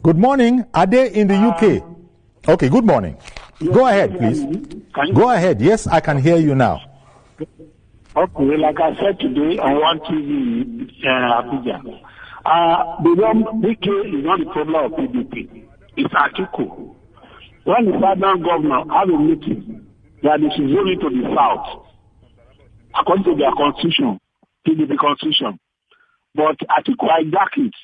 Good morning, Ade in the UK. Okay, good morning. Yes, go ahead, please. Go ahead. Yes, I can hear you now. Okay, like I said today on one TV in Abuja, the one BK is not the problem of PDP. It's Atiku. When the southern governor have a meeting that they should go into the south, according to their constitution, PDP constitution, but Atiku hijacked it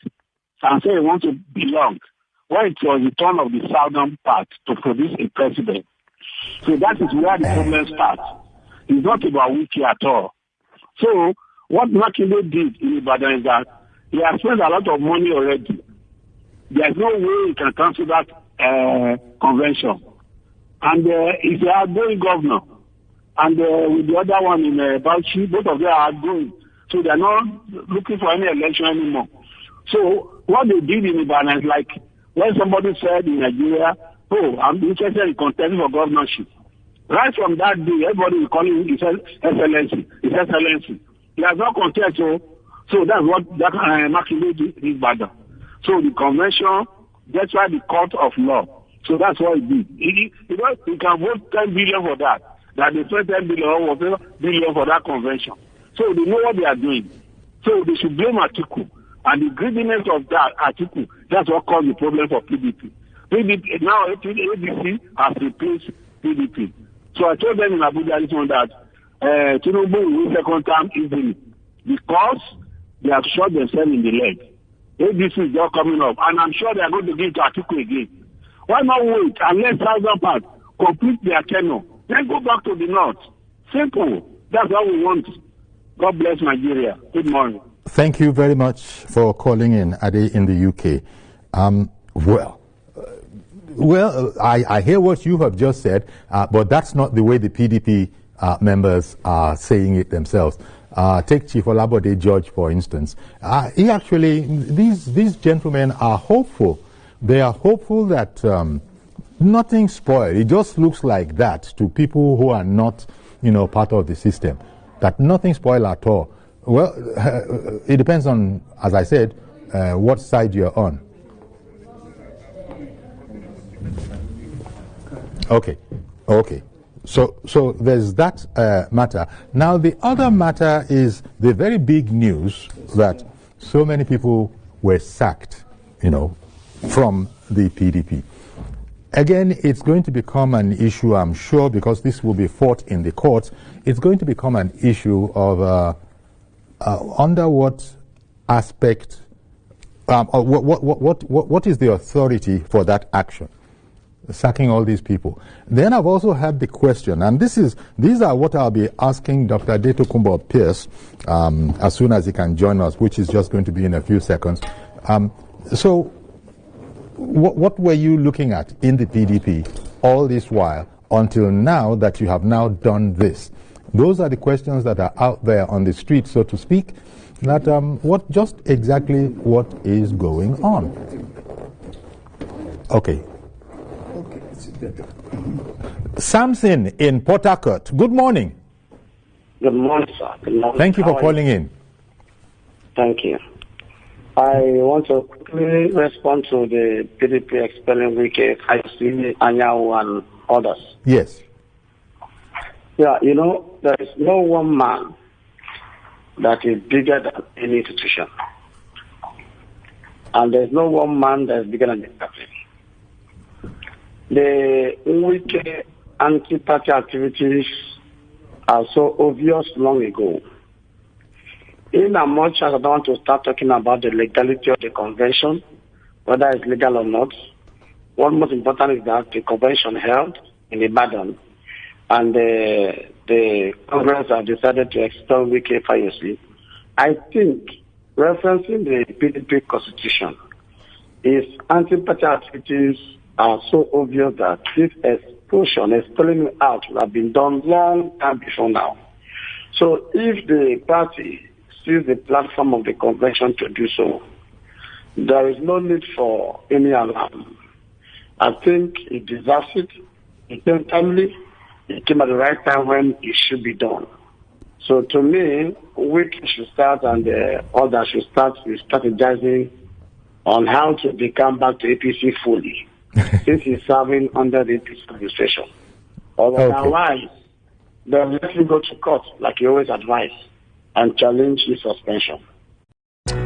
and say he wants to belong, when it was the turn of the southern part to produce a president. So that is where the problem starts. It's not about Wiki at all. So what Makinde did in Ibadan is that he has spent a lot of money already. There's no way he can cancel that convention. And he's an outgoing governor. And with the other one in Bauchi, both of them are outgoing. So they're not looking for any election anymore. So what they did in Ibadan is like when somebody said in Nigeria, oh, I'm interested in contending for governorship. Right from that day, everybody is calling him His Excellency, His Excellency. He has not contested, so that's what that Makinde did in Ibadan. So the convention, that's why the court of law. So that's what he did. He can vote 10 billion for that. That they spent 10 billion or whatever billion for that convention. So they know what they are doing. So they should blame Atiku. And the greediness of that Atiku, that's what caused the problem for PDP. PDP now ADC has replaced PDP. So I told them in Abuja this one that Tinubu will win second term easily because they have shot themselves in the leg. ADC is just coming up, and I'm sure they are going to give to Atiku again. Why not wait and let Southern Part complete their tenure, then go back to the north? Simple. That's what we want. God bless Nigeria. Good morning. Thank you very much for calling in, Ade, in the UK. I hear what you have just said, but that's not the way the PDP members are saying it themselves. Take Chief Olabode George, for instance. He actually, these gentlemen are hopeful. They are hopeful that nothing spoiled. It just looks like that to people who are not, part of the system. That nothing spoiled at all. Well, it depends on, as I said, what side you're on. Okay. So there's that matter. Now the other matter is the very big news that so many people were sacked, from the PDP. Again, it's going to become an issue, I'm sure, because this will be fought in the courts. It's going to become an issue of under what aspect, what is the authority for that action? Sacking all these people. Then I've also had the question, and these are what I'll be asking Dr. Adetokunbo Pierce as soon as he can join us, which is just going to be in a few seconds. So, what were you looking at in the PDP all this while until now that you have now done this? Those are the questions that are out there on the street, so to speak. That just exactly what is going on? Okay. Samson in Port Harcourt. Good morning. Good morning, sir. Good morning. Thank you for calling in. Thank you. I want to quickly respond to the PDP expelling Wike, Kaisi, Anyanwu, and others. Yes. Yeah, there is no one man that is bigger than any institution. And there's no one man that is bigger than the party. The Wike anti-party activities are so obvious long ago. In as much as I don't want to start talking about the legality of the convention, whether it's legal or not, what most important is that the convention held in Ibadan and the Congress have decided to expel Wike Fayose. I think referencing the PDP constitution, its anti-party activities are so obvious that this expulsion, expelling out, would have been done long time before now. So if the party sees the platform of the convention to do so, there is no need for any alarm. I think it deserves it. It came timely. It came at the right time when it should be done. So to me, we should start and others should start strategizing on how to become back to APC fully, since he's serving under the APC administration. Otherwise, then let him go to court, like he always advised, and challenge his suspension.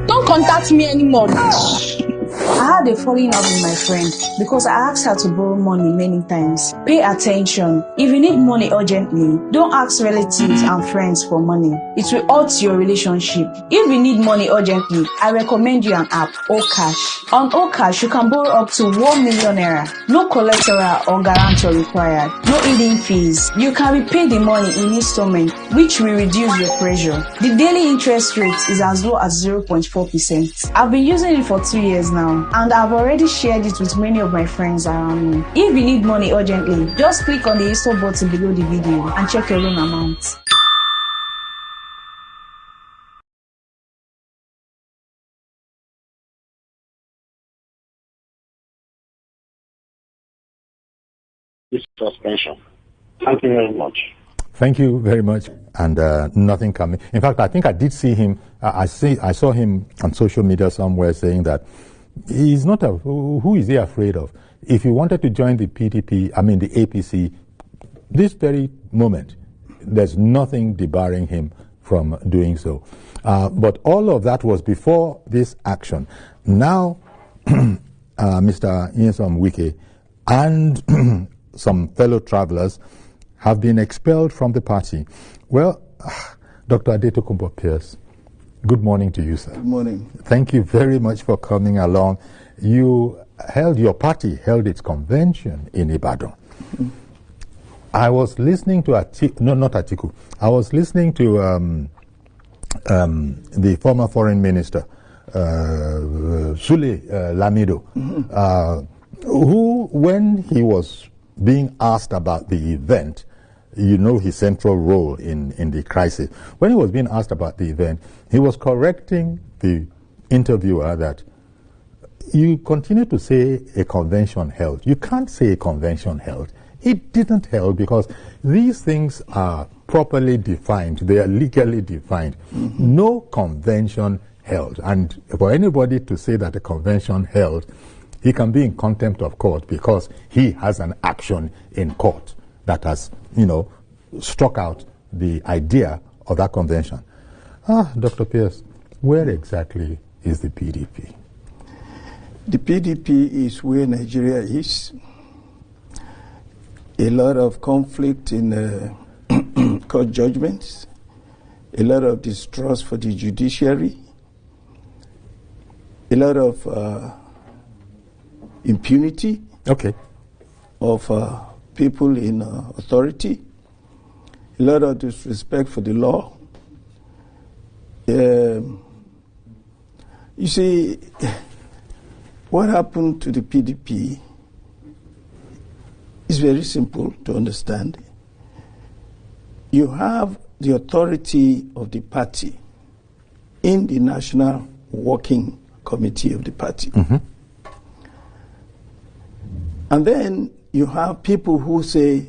Don't contact me anymore. I had a falling out with my friend because I asked her to borrow money many times. Pay attention. If you need money urgently, don't ask relatives and friends for money. It will hurt your relationship. If you need money urgently, I recommend you an app, Okash. On Okash, you can borrow up to 1 million naira. No collateral or guarantor required. No hidden fees. You can repay the money in installment, which will reduce your pressure. The daily interest rate is as low as 0.4%. I've been using it for 2 years now, and I've already shared it with many of my friends around me. If you need money urgently, just click on the install button below the video and check your loan amount. This suspension. Thank you very much. Thank you very much. And nothing coming. In fact, I think I did see him. I saw him on social media somewhere saying that he's not who is he afraid of? If he wanted to join the PDP, I mean the APC, this very moment, there's nothing debarring him from doing so. But all of that was before this action. Now, Mr. Nyesom Wike and some fellow travelers have been expelled from the party. Well, Dr. Adetokunbo Pierce, good morning to you, sir. Good morning. Thank you very much for coming along. Your party held its convention in Ibadan. Mm-hmm. I was listening to I was listening to the former foreign minister, Sule Lamido, mm-hmm. Who, when he was being asked about the event, you know his central role in the crisis. When he was being asked about the event, he was correcting the interviewer that you continue to say a convention held. You can't say a convention held. It didn't held because these things are properly defined. They are legally defined. Mm-hmm. No convention held. And for anybody to say that a convention held, he can be in contempt of court because he has an action in court that has, struck out the idea of that convention. Dr. Pierce, where exactly is the PDP? The PDP is where Nigeria is. A lot of conflict in court judgments, a lot of distrust for the judiciary, a lot of impunity of people in authority, a lot of disrespect for the law. You see, what happened to the PDP is very simple to understand. You have the authority of the party in the National Working Committee of the party. Mm-hmm. And then you have people who say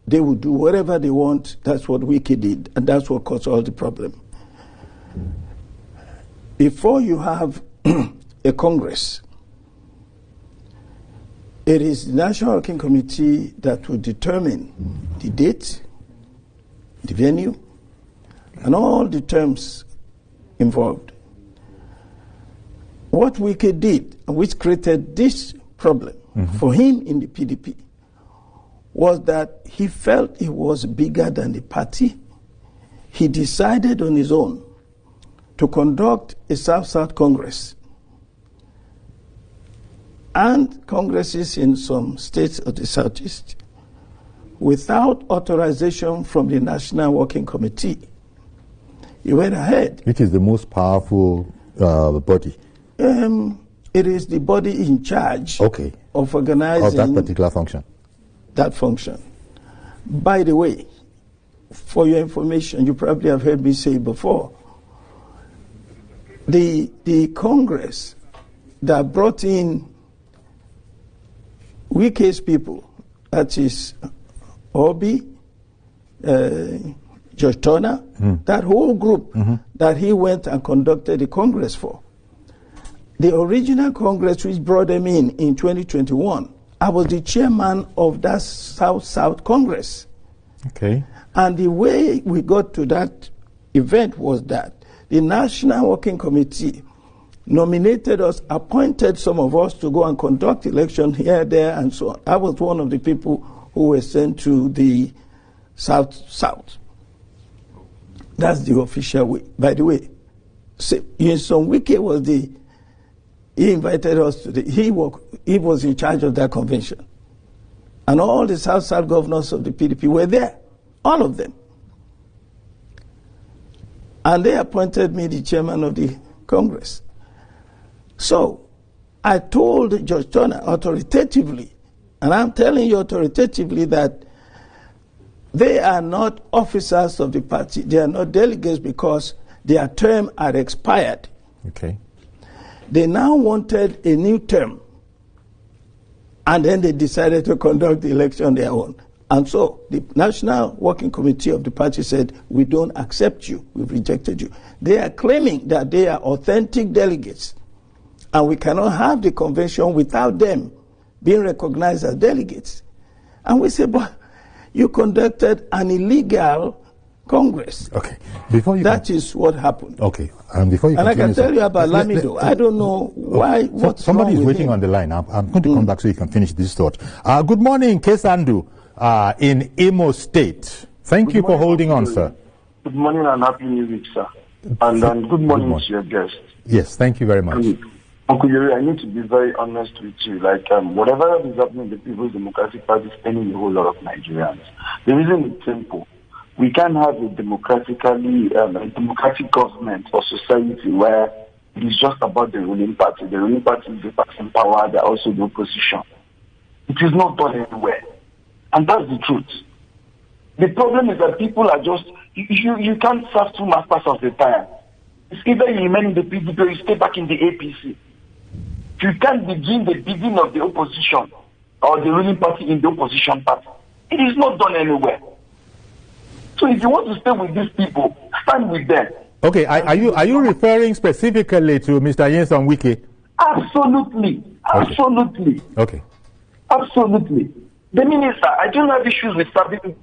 they will do whatever they want. That's what Wike did, and that's what caused all the problem. Before you have a Congress, it is the National Working Committee that will determine the date, the venue, and all the terms involved. What Wike did, which created this problem for him in the PDP, was that he felt he was bigger than the party. He decided on his own to conduct a South-South Congress and congresses in some states of the Southeast without authorization from the National Working Committee. He went ahead. Which is the most powerful body? It is the body in charge of organizing of that particular function. That function. By the way, for your information, you probably have heard me say before, the Congress that brought in Wike's people, that is Obi, George Turner, that whole group that he went and conducted the Congress for. The original Congress which brought them in 2021, I was the chairman of that South-South Congress. Okay. And the way we got to that event was that the National Working Committee nominated us, appointed some of us to go and conduct election here, there, and so on. I was one of the people who were sent to the South-South. That's the official way. By the way, Nyesom Wike was he invited us to he was in charge of that convention. And all the South-South governors of the PDP were there, all of them. And they appointed me the chairman of the Congress. So I told George Turner authoritatively, and I'm telling you authoritatively, that they are not officers of the party. They are not delegates because their term had expired. Okay. They now wanted a new term, and then they decided to conduct the election on their own. And so the National Working Committee of the party said, we don't accept you, we've rejected you. They are claiming that they are authentic delegates, and we cannot have the convention without them being recognized as delegates. And we say, but you conducted an illegal Congress. Okay. Before you that is what happened. Okay. And before you and I continue, can tell you about Lamido. I don't know why. What's somebody wrong is with waiting him. on the line. I'm going to come back so you can finish this thought. Good morning, Kesandu, in Imo State. Thank you for holding on, sir. Good morning and happy New Week, sir. And good morning to your guest. Yes, thank you very much. Uncle Yuri, I need to be very honest with you. Like, whatever is happening, the People's Democratic Party is spending a whole lot of Nigerians. The reason is simple. We can have a democratic government or society where it is just about the ruling party. The ruling party is the party in power, they're also the opposition. It is not done anywhere. And that's the truth. The problem is that people are just, you can't serve two masters at the time. It's either you remain in the PDP or you stay back in the APC. You can't begin the bidding of the opposition or the ruling party in the opposition party. It is not done anywhere. So if you want to stay with these people, stand with them. Okay, are you referring specifically to Mr. Nyesom Wike? Absolutely. Absolutely. Okay. Absolutely. The minister, I don't have issues with serving